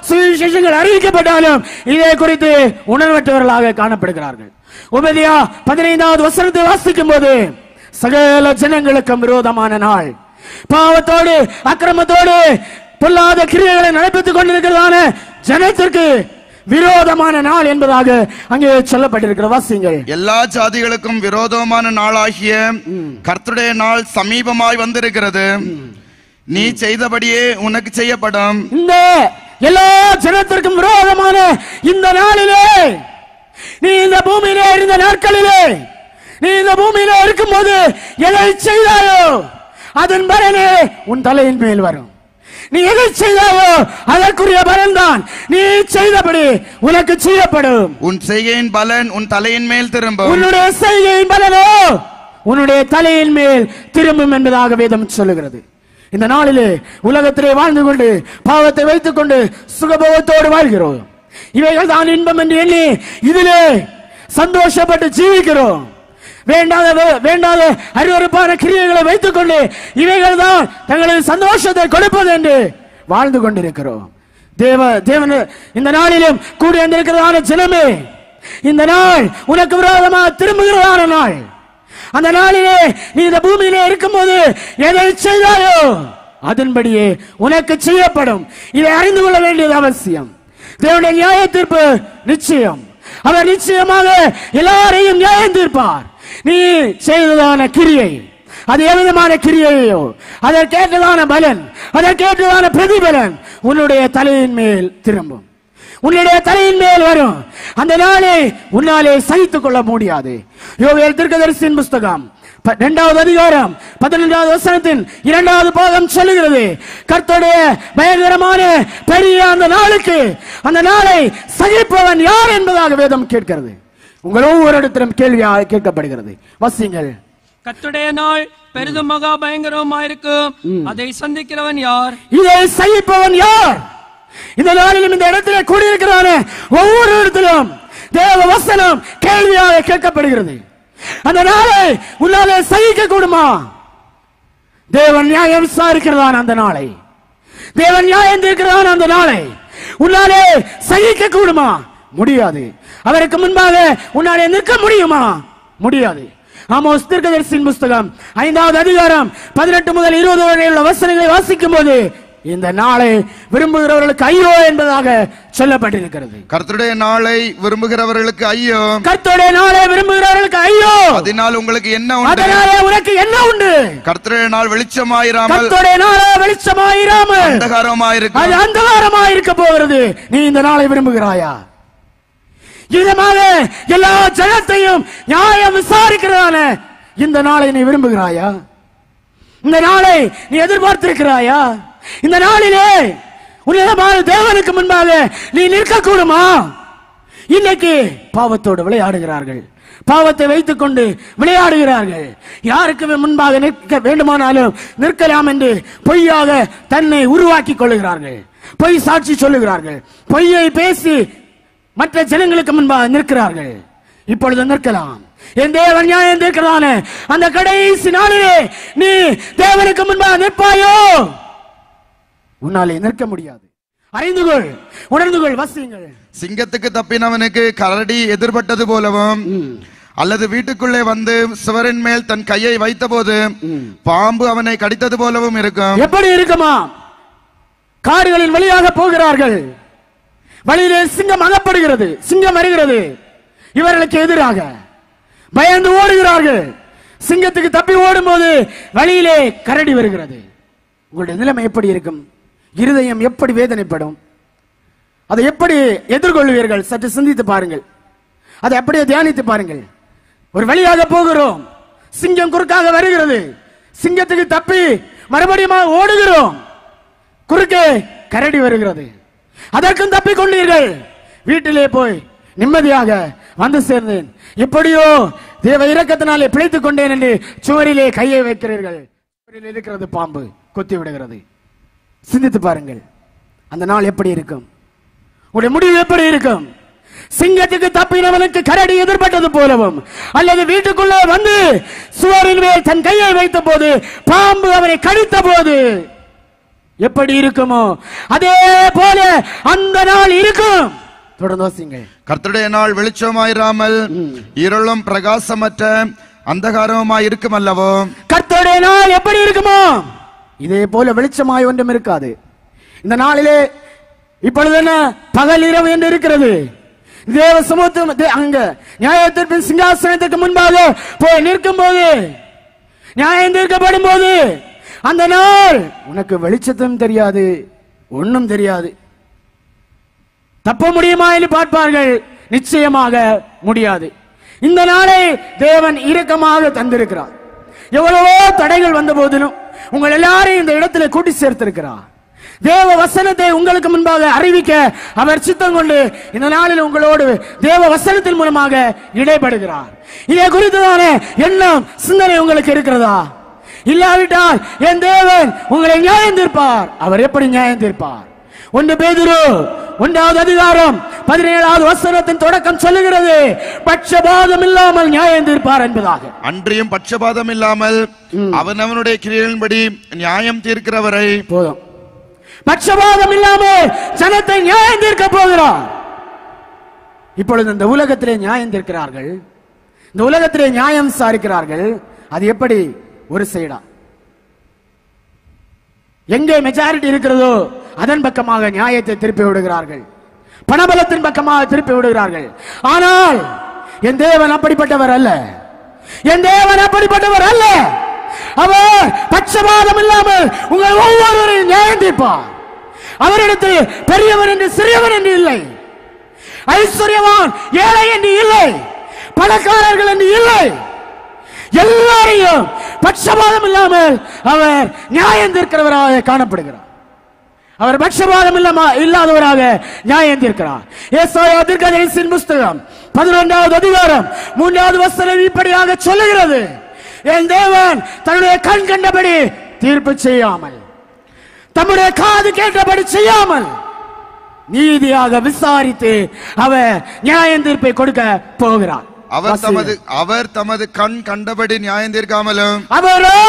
சுவிசேஷங்கள் அறிவிக்கப்பட்டாலும் இதை குறித்து உணர்வற்றவர்களாக காணப்படுகிறார்கள். உபதியா 15வது வசனத்தை வாசிக்கும் போது, சகல ஜனங்களுக்கும் விரோதமான நாள், பாவத்தோடு அக்கிரமத்தோடு பொல்லாத கிரியைகளை நடப்பித்துக் கொண்டிருக்கிறதான ஜனத்திற்கு விரோதமான நாள் என்பதாக அங்கே சொல்லப்பட்டிருக்கிற வாசிங்கள். எல்லா ஜாதிகளுக்கும் விரோதமான நாளாகிய கர்த்தருடைய நாள் சமீபமாய் வந்திருக்கிறது. நீ செய்தபடியே உனக்கு செய்யப்படும். இந்த எல்லா ஜனத்திற்கும் விரோதமான இந்த நாளிலே, நீ இந்த பூமியிலே இருந்த நாட்களிலே, நீ இந்த பூமியிலே இருக்கும் போது எதை செய்தாயோ அதன் பலனே உன் தலையின் மேல் வரும். நீ எதை செய்தாயோ அதற்குரிய பலன் தான் நீ செய்தபடி உனக்கு செய்யப்படும். உன் செய்கையின் பலன் உன் தலையின் மேல் திரும்பும். உன்னுடைய செய்கையின் பலனோ உன்னுடைய தலையின் மேல் திரும்பும் என்பதாக வேதம் சொல்லுகிறது. இந்த நாளிலே உலகத்திலே வாழ்ந்து கொண்டு பாவத்தை வைத்துக் கொண்டு சுகபோகத்தோடு வாழ்கிறோம். இவைகள் தான் இன்பம் என்று எண்ணி இதிலே சந்தோஷப்பட்டு ஜீவிக்கிறோம். வேண்டாத அருவருப்பான கிரியைகளை வைத்துக் கொண்டு இவைகள் தான் தங்களது சந்தோஷத்தை கொடுப்பது என்று வாழ்ந்து கொண்டிருக்கிறோம். தேவன் இந்த நாளிலும் கூடி வந்திருக்கிறதான ஜனமே, இந்த நாள் உனக்கு விரோதமாக திரும்புகிறதான நாள். அந்த நாளிலே நீ இந்த பூமியிலே இருக்கும் போது எதை செய்தாயோ அதன்படியே உனக்கு செய்யப்படும். இதை அறிந்து கொள்ள வேண்டியது அவசியம். தேவனுடைய நியாய தீர்ப்பு நிச்சயம். அவர் நிச்சயமாக எல்லாரையும் நியாயம் தீர்ப்பார். நீ செய்ததான கிரியை, அது எவ்விதமான கிரியையோ அதற்கேற்றதான பலன், அதற்கேற்றதான பிரதிபலன் உன்னுடைய தலையின் மேல் திரும்பும், உன்னுடைய தலையின் மேல் வரும். அந்த நாளை உன்னாலே சகித்துக் கொள்ள முடியாது. யோவேல் தீர்க்கதரிசியின் புஸ்தகம் 2வது அதிகாரம் 11வது வசனத்தின் 2வது பாகம் சொல்லுகிறது, கர்த்தருடைய பயங்கரமான பெரிய அந்த நாளுக்கு, அந்த நாளை சகிப்பவன் யார் என்பதாக வேதம் கேட்கிறது. உங்கள் ஒவ்வொரு இடத்திலும் கேள்வியாக கேட்கப்படுகிறது. வாசிங்கள். கர்த்தருடைய நாள் பெரிதும் மகா பயங்கரமாயிருக்கும், அதை சந்திக்கிறவன் யார்? இதை சகிப்பவன் யார்? இந்த நாளிலும் இந்த இடத்திலே கூடியிருக்கிறான ஒவ்வொரு இடத்திலும் தேவ வசனம் கேள்வியாக கேட்கப்படுகிறது. அந்த நாளை உன்னாலே சகிக்க கூடுமா? தேவன் நியாயம் விசாரிக்கிறதான அந்த நாளை, தேவன் நியாயம் தீர்க்கிறதான அந்த நாளை உன்னாலே சகிக்க கூடுமா? முடியாது. அவருக்கு முன்பாக உன்னாலே நிற்க முடியுமா? முடியாது. ஆமோஸ் தீர்க்கதரிசியின் புஸ்தகம் 5வது அதிகாரம் 18 முதல் 20 வரை உள்ள வசனங்களை வாசிக்கும் போது இந்த நாளை விரும்புகிறவர்களுக்கு ஐயோ என்பதாக சொல்லப்பட்டிருக்கிறது. கர்த்தருடைய நாளை விரும்புகிறவர்களுக்கு ஐயோ, கர்த்தருடைய நாளை விரும்புகிறவர்களுக்கு ஐயோ. அதனால் உங்களுக்கு என்ன உண்டு? அதனாலே உனக்கு என்ன உண்டு? கர்த்தருடைய நாள் வெளிச்சமாயிராமல், கர்த்தருடைய நாளை வெளிச்சமாயிராமல் அந்தகாரமாயிருக்கும். அது அந்தகாரமாயிருக்க போகிறது. நீ இந்த நாளை விரும்புகிறாயா? இதமாக எல்லா ஜனத்தையும் நியாயம் விசாரிக்கிறதான இந்த நாளை நீ விரும்புகிறாயா? இந்த நாளை நீ எதிர்பார்த்திருக்கிறாயா? இந்த நாளிலே உன்னதமான தேவனுக்கு முன்பாக நீ நிற்க கூடுமா? இன்னைக்கு பாவத்தோடு விளையாடுகிறார்கள், பாவத்தை வைத்துக் கொண்டு விளையாடுகிறார்கள். யாருக்கு முன்பாக நிற்க வேண்டுமானாலும் நிற்கலாம் என்று பொய்யாக தன்னை உருவாக்கி கொள்ளுகிறார்கள், பொய் சாட்சி சொல்லுகிறார்கள், பொய்யை பேசி மற்ற ஜனங்களுக்கு முன்பாக நிற்கிறார்கள். இப்பொழுது நிற்கலாம். என் தேவன் நியாயம் தீர்க்கிறதான அந்த கடைசி நாளிலே நீ தேவனுக்கு முன்பாக நிற்பாயோ? உன்னாலே நிற்க முடியாது. அறிந்து கொள், உணர்ந்து கொள், வசியுங்கள். சிங்கத்துக்கு தப்பினவனுக்கு கரடி எதிர்பட்டது போலவும், அல்லது வீட்டுக்குள்ளே வந்து சுவரின் மேல் தன் கையை வைத்த போது பாம்பு அவனை கடித்தது போலவும் இருக்கும். எப்படி இருக்குமா? காடுகளின் வழியாக போகிறார்கள், வழியிலே சிங்கம் அகப்படுகிறது, சிங்கம் வருகிறது, இவர்களுக்கு எதிராக பயந்து ஓடுகிறார்கள். சிங்கத்துக்கு தப்பி ஓடும் போது வழியிலே கரடி வருகிறது. உங்களுடைய நிலைமை எப்படி இருக்கும்? இருதயம் எப்படி வேதனைப்படும்? அதை எப்படி எதிர்கொள்வீர்கள்? சற்று சிந்தித்து பாருங்கள், அதை அப்படியே தியானித்து பாருங்கள். ஒரு வழியாக போகிறோம், சிங்கம் குறுக்காக வருகிறது, சிங்கத்துக்கு தப்பி மறுபடியும் ஓடுகிறோம், குறுக்கே கரடி வருகிறது, அதற்கும் தப்பி கொண்டீர்கள். வீட்டிலே போய் நிம்மதியாக வந்து சேர்ந்தேன், எப்படியோ தேவ இரக்கத்தினாலே பிழைத்துக் கொண்டேன் என்று சுவரிலே கையை வைக்கிறீர்கள். சுவரில் இருக்கிறது பாம்பு, கொத்தி விடுகிறது. சிந்தித்து பாருங்கள், அந்த நாள் எப்படி இருக்கும்? உங்களுடைய முடிவு எப்படி இருக்கும்? சிங்கத்துக்கு தப்பினவனுக்கு கரடி எதிர்பட்டது போலவும், அல்லது வீட்டுக்குள்ளே வந்து சுவரின் மேல் தன் கையை வைத்த போது பாம்பு அவனை கடித்த போது எப்படி இருக்குமோ அதே போல அந்த நாள் இருக்கும். தொடர்ந்து வாசிங்கள். கர்த்தருடைய நாள் வெளிச்சமாயிராமல் இருளும் பிரகாசமற்ற அந்தகாரமாய் இருக்கும் அல்லவோ? கர்த்தருடைய நாள் எப்படி இருக்குமோ இதே போல வெளிச்சமாய் ஒன்றும் இருக்காது. இந்த நாளிலே இப்பொழுது என்ன பகல் இரவு என்று இருக்கிறது. தேவ சமூகத்தும் அங்க நியாயத்திற்பின் சிங்காசனத்திற்கு முன்பாக போய் நிற்கும் போது, நியாயம் தீர்க்கப்படும் போது, அந்த நாள் உனக்கு வெளிச்சத்தும் தெரியாது, ஒன்னும் தெரியாது. தப்ப முடியுமா என்று பார்ப்பார்கள், நிச்சயமாக முடியாது. இந்த நாளை தேவன் இரக்கமாக தந்திருக்கிறார். எவ்வளவோ தடைகள் வந்த போதிலும் உங்கள் எல்லாரையும் இந்த இடத்துல கூட்டி சேர்த்திருக்கிறார். தேவ வசனத்தை உங்களுக்கு முன்பாக அறிவிக்க அவர் சித்தம் கொண்டு இந்த நாளில் உங்களோடு தேவ வசனத்தின் மூலமாக இடைபடுகிறார். இதை குறித்ததான எண்ணம் சிந்தனை உங்களுக்கு இருக்கிறதா? இல்லாவிட்டால் என் தேவன் உங்களை நியாயம் தீர்ப்பார். அவர் எப்படி நியாயம் தீர்ப்பார்? 1 பேதுரு 1வது அதிகாரம் 17வது வசனத்தின் தொடக்கம் சொல்லுகிறது, பட்சபாதம் இல்லாமல் நியாயம் தீர்ப்பார் என்பதாக. அன்றியும் பட்சபாதம் இல்லாமல் அவனவனுடைய கிரியைகளின்படி நியாயம் தீர்க்கிறவரை. போதும், பட்சபாதம் இல்லாமல் ஜனத்தை நியாயம் தீர்க்க போகிறார். இப்பொழுது இந்த உலகத்திலே நியாயம் தீர்க்கிறார்கள், இந்த உலகத்திலே நியாயம் விசாரிக்கிறார்கள். அது எப்படி? ஒரு சைடா எங்கே மெஜாரிட்டி இருக்கிறதோ அதன் பக்கமாக நியாயத்தை திருப்பி விடுகிறார்கள், பணபலத்தின் பக்கமாக திருப்பி விடுகிறார்கள். ஆனால் என் தேவன் அப்படிப்பட்டவர் அல்ல, என் தேவன் அப்படிப்பட்டவர் அல்ல. அவர் பட்சபாதம் இல்லாமல் உங்கள் ஒவ்வொருவரையும் நியாயம் தீர்ப்பார். அவரிடத்தில் பெரியவர் என்று சிறியவர் என்று இல்லை, ஐஸ்வர்யவான் ஏழை என்று இல்லை, பணக்காரர்கள் என்று இல்லை, எல்லாரையும் பட்சபாதம் இல்லாமல் அவர் நியாயம் தீர்க்கிறவராக காணப்படுகிறார். அவர் பட்சபாதம் இல்லாதவராக நியாயம் தீர்க்கிறார். ஏசாயா தீர்க்கதரிசியின் புத்தகம் 11வது அதிகாரம் 3வது வசனம் இப்படியாக சொல்லுகிறது, என் தேவன் தன்னுடைய கண் கண்டபடி தீர்ப்பு செய்யாமல், தம்முடைய காது கேட்டபடி செய்யாமல், நீதியாக விசாரித்து அவர் நியாயம் தீர்ப்பை கொடுக்க போகிறார். அவர் தமது கண் கண்டபடி நியாயம் தீர்க்காமலும், அவரோ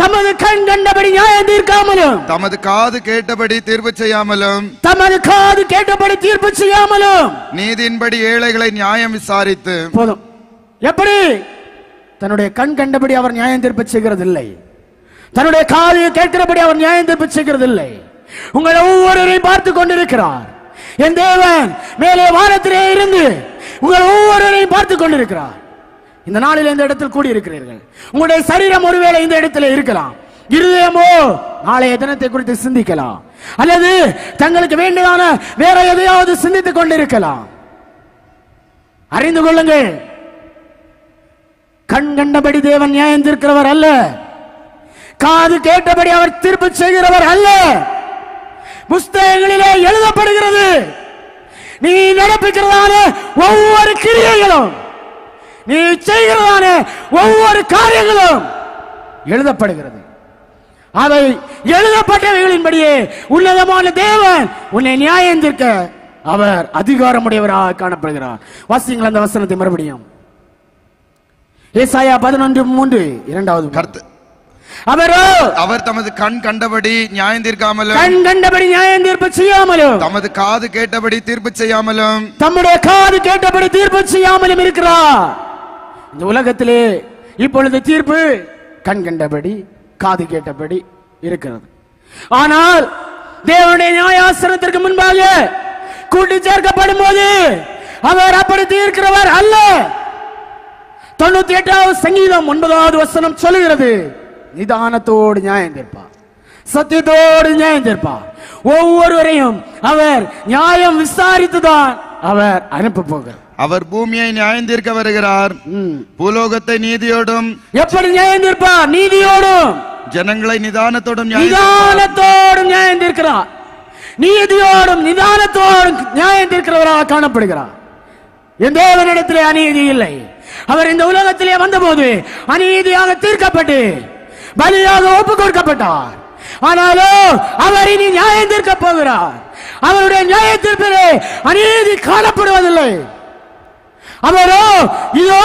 தமது கண் கண்டபடி நியாயம் தீர்க்காமலும், தமது காது கேட்டபடி தீர்ப்பு செய்யாமலும், தமது காது கேட்டபடி தீர்ப்பு செய்யாமலும், நீதியின்படி ஏழைகளை நியாயம் விசாரித்து. போதும். எப்படி? தன்னுடைய கண் கண்டபடி அவர் நியாயம் தீர்ப்பு செய்கிறதில்லை, தன்னுடைய காது கேட்கிறபடி அவர் நியாயம் தீர்ப்பு செய்கிறதில்லை. உங்களை ஒவ்வொருவரையும் பார்த்து கொண்டிருக்கிறார். என் தேவன் மேலே வானத்திலே இருந்து உங்கள் ஒவ்வொருவரையும் பார்த்து கொண்டிருக்கிறார். இந்த நாளில் இந்த இடத்தில் கூடியிருக்கிறீர்கள். உங்களுடைய சரீரம் ஒருவேளை இந்த இடத்தில் இருக்கலாம், இருதயமோ நாளைய தினத்தை குறித்து சிந்திக்கலாம், அல்லது தங்களுக்கு வேண்டியதான வேற எதையாவது சிந்தித்துக் கொண்டிருக்கலாம். அறிந்து கொள்ளுங்கள், கண் கண்டபடி தேவன் நியாயம் தீர்க்கிறவர் அல்ல, காது கேட்டபடி அவர் தீர்ப்பு செய்கிறவர் அல்ல, புஸ்தகங்களிலே எழுதப்படுகிறது. நீ நடப்பிக்கிறதான ஒவ்வொரு கிரியைகளும், நீ செய்கிறதான ஒவ்வொரு காரியங்களும் எழுதப்படுகிறது. அவை எழுதப்பட்டவைகளின்படியே உன்னதமான தேவன் உன்னை நியாயம் தீர்க்க அவர் அதிகாரமுடையவராக காணப்படுகிறார். வாசிங்கள் அந்த வசனத்தை மறுபடியும். ஏசாயா 11:3 இரண்டாவது கர்த்த அவர் தமது கண் கண்டபடி நியாயம் தீர்க்காமலும், கண் கண்டபடி நியாயம் தீர்ப்பு செய்யாமலும், தமது காது கேட்டபடி தீர்ப்பு செய்யாமலும், தம்முடைய காது கேட்டபடி தீர்ப்பு செய்யாமலும் இருக்கிறார். இந்த உலகத்திலே இப்பொழுது தீர்ப்பு கண் கண்டபடி காது கேட்டபடி இருக்கிறது. ஆனால் தேவனுடைய நியாயாசனத்திற்கு முன்பாக கூட்டி சேர்க்கப்படும் போது அவர் அப்படி தீர்க்கிறவர் அல்ல. 98வது சங்கீதம் 9வது வசனம் சொல்லுகிறது, நிதானத்தோடு நியாயம் தீர்ப்பார், சத்தியத்தோடு நியாயம் தீர்ப்பார். ஒவ்வொருவரையும் அவர் நியாயம் விசாரித்துதான் அவர் அனுப்ப போகிறார். அவர் பூமியை நியாயம் தீர்க்க வருகிறார். பூலோகத்தை நீதியோடும். எப்படி நியாயம் தீர்ப்பார்? நீதியோடும். ஜனங்களை நிதானத்தோடும் நியாயம் தீர்க்கிறார். நீதியோடும் நிதானத்தோடும் நியாயம் தீர்க்கிறவராக காணப்படுகிறார். என் தேவனிடத்திலே அநீதி இல்லை. அவர் இந்த உலகத்திலே வந்தபோது அநீதியாக தீர்க்கப்பட்டு பலியாக ஒப்பு கொடுக்கப்பட்டார். ஆனாலும் அவர் இனி நியாயம் தீர்க்க போகிறார். அவருடைய நியாய தீர்ப்பிலே அநீதி காணப்படுவதில்லை. அவரோ இதோ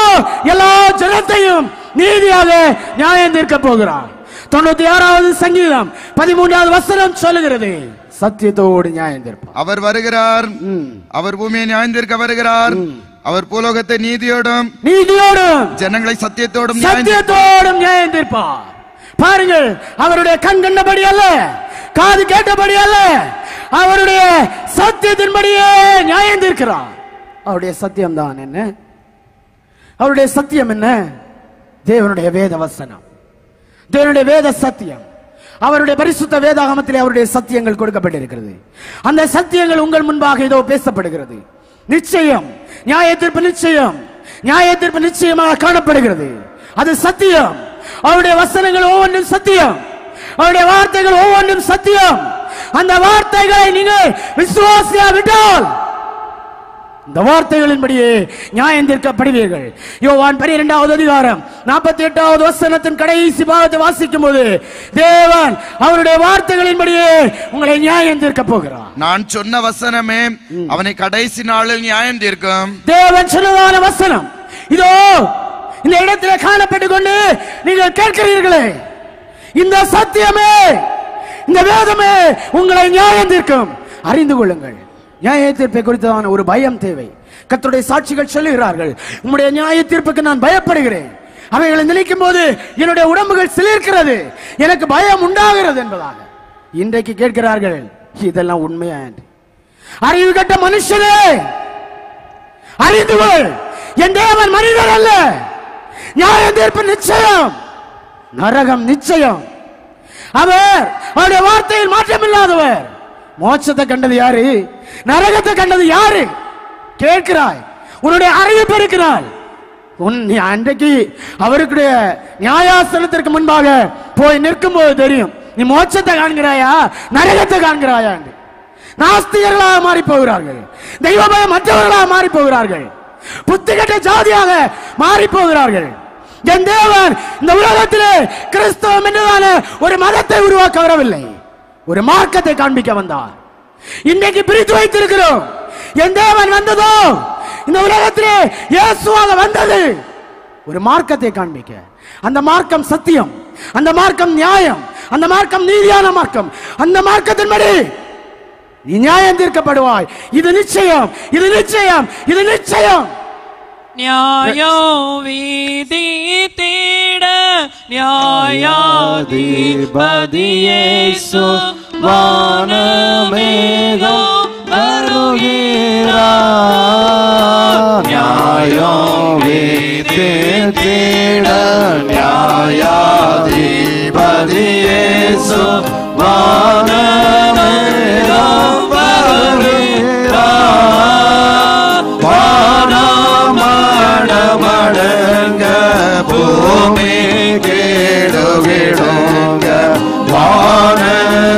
எல்லா ஜனத்தையும் நீதியாக நியாயம் தீர்க்க போகிறார். 96வது சங்கீதம் 13வது வசனம் சொல்லுகிறது, சத்தியத்தோடு நியாயம் தீர்ப்பார். அவர் வருகிறார். அவர் பூமியை நியாயம் தீர்க்க வருகிறார். அவர் பூலோகத்தை நீதியோடும் ஜனங்களை சத்தியத்தோடும் நியாயம் தீர்ப்பார். பாருங்கள், அவருடைய கண் கண்டபடி அல்ல, காது கேட்டபடி அல்ல, அவருடைய சத்தியத்தின்படியே நியாயம் தீர்க்கிறார். அவருடைய சத்தியம் தான் என்ன? அவருடைய சத்தியம் என்ன? தேவனுடைய வேத வசனம், தேவனுடைய வேத சத்தியம். அவருடைய பரிசுத்த வேதாகமத்திலே அவருடைய சத்தியங்கள் கொடுக்கப்பட்டிருக்கிறது. அந்த சத்தியங்கள் உங்கள் முன்பாக இதோ பேசப்படுகிறது. நிச்சயம் நியாய தீர்ப்பு, நிச்சயம் நியாய தீர்ப்பு நிச்சயமாக காணப்படுகிறது. அது சத்தியம். அவருடைய வசனங்கள் ஒவ்வொன்றும் சத்தியம், அவருடைய வார்த்தைகள் ஒவ்வொன்றும் சத்தியம். அந்த வார்த்தைகளை நீங்கள் விசுவாசியாவிட்டால் இந்த வார்த்தைகளின்படியே நியாயம் தீர்க்கப்படுவீர்கள். யோவான் 12வது அதிகாரம் 48வது வசனத்தின் கடைசி பாகத்தை வாசிக்கும் போது தேவன் அவருடைய வார்த்தைகளின்படியே உங்களை நியாயம் தீர்க்க போகிறார். நான் சொன்ன வசனமே அவனை கடைசி நாளில் நியாயம் தீர்க்கும். தேவன் சொன்னதான வசனம் இதோ இந்த இடத்திலே காணப்பட்டுக் கொண்டு நீங்கள் கேட்கிறீர்களே, இந்த சத்தியமே, இந்த வேதமே உங்களை நியாயம் தீர்க்கும். அறிந்து கொள்ளுங்கள், நியாய தீர்ப்பை குறித்ததான ஒரு பயம் தேவை. கர்த்தருடைய சாட்சிகள் சொல்லுகிறார்கள், உம்முடைய நியாய தீர்ப்புக்கு நான் பயப்படுகிறேன். அவைகளை நினைக்கும் போது என்னுடைய உடம்புகள் சிலிர்க்கிறது, எனக்கு பயம் உண்டாகிறது என்பதாக இன்றைக்கு கேட்கிறார்கள். இதெல்லாம் உண்மையா? அறிவு கட்ட மனுஷனே, அறிந்து கொள், என் தேவன் மனிதர் அல்ல. நியாய தீர்ப்பு நிச்சயம், நரகம் நிச்சயம். அவர் அவருடைய வார்த்தையில் மாற்றமில்லாதவர். மோட்சத்தை கண்டது யாரு? நரகத்தை கண்டது யாரு? கேட்கிறாய், உன்னுடைய அறிவு பெருக்கிறாள். நீ அன்றைக்கு அவருடைய நியாயாசனத்திற்கு முன்பாக போய் நிற்கும் போது தெரியும், நீ மோட்சத்தை காண்கிறாயா நரகத்தை காண்கிறாயா என்று. நாஸ்திகர்களாக மாறி போகிறார்கள், தெய்வபயம் மற்றவர்களாக மாறி போகிறார்கள், புத்திகட்ட ஜாதியாக மாறி போகிறார்கள். என் தேவன் இந்த உலகத்திலே கிறிஸ்தவம் என்றதான ஒரு மதத்தை உருவாக்க வரவில்லை, ஒரு மார்க்கத்தை காண்பிக்க வந்தார். இன்றைக்கு பிரித்து வைத்திருக்கிறோம். என் தேவன் வந்ததோ இந்த உலகத்திலே இயேசுவாக வந்தது ஒரு மார்க்கத்தை காண்பிக்க. அந்த மார்க்கம் சத்தியம், அந்த மார்க்கம் நியாயம், அந்த மார்க்கம் நீதியான மார்க்கம். அந்த மார்க்கத்தின்படி நீ நியாயம் தீர்க்கப்படுவாய். இது நிச்சயம், இது நிச்சயம், இது நிச்சயம். நியாயம் வீதி தேட நியாயாதிபதி இயேசு வானமேகம் வருகிறார். நியாயம் வீதி தேட நியாயாதிபதி இயேசு வானமேகம் வருகிறார். வானமடமடங்க பூமி கேடுவிடுங்க வானதூதர்கள்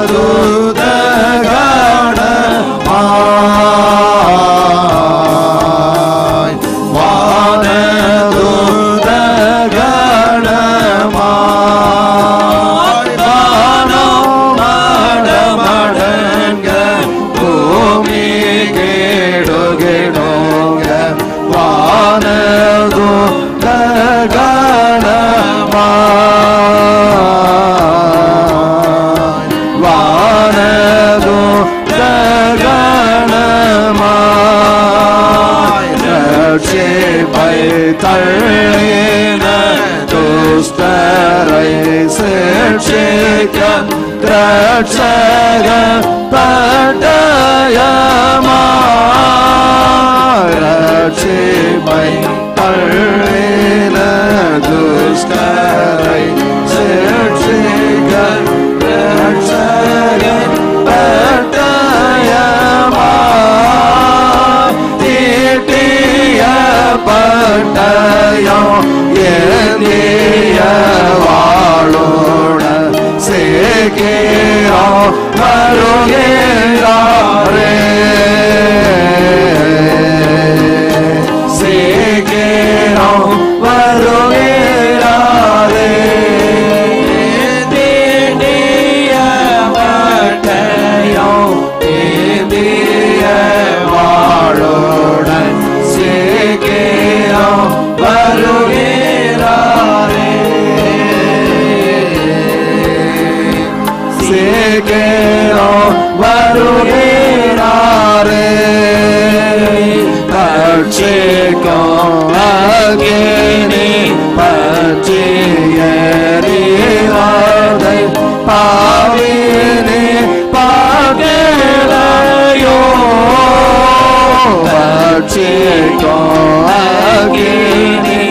தள்ளின துஷ்டரை சிக்ஷிக்க ரட்சக பட்டயமாரட்சிமை தள்ளின துஷ்டரை சிக்ஷிக்க ரட்சக பட்டயமா தீட்டிய பட்டயம் ஏந்திய வாழோட சேகேரோ வருகிறாரே சேகேரோ வருகிறாரே தீட்டிய பட்டயம் ஏந்திய வாழோட சேகேரோ வருகிறாரே சேகேரோ வருகிறாரே பட்சிக்கோ அக்னி பட்சியறிவாதை பாவினி பகலையோ பட்சிக்கோ அக்னி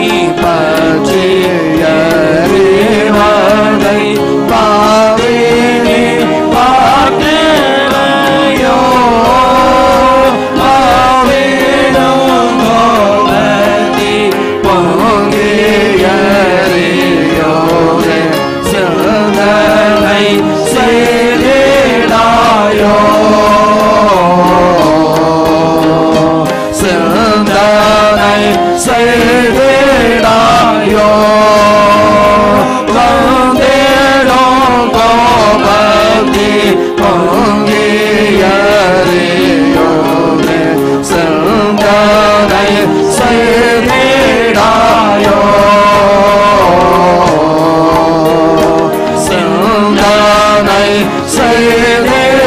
பட்சியறிவாதை பாவினி பகலையோ பாவினும் கோபதி பொங்கியறியோரே சிந்தனை செய்திடாயோ சிந்தனை செய்திடாயோ வந்தேடும் கோபதி பொங்கியறியோரே சிந்தனை செய்திடாயோ சிந்தனை செய்திடாயோ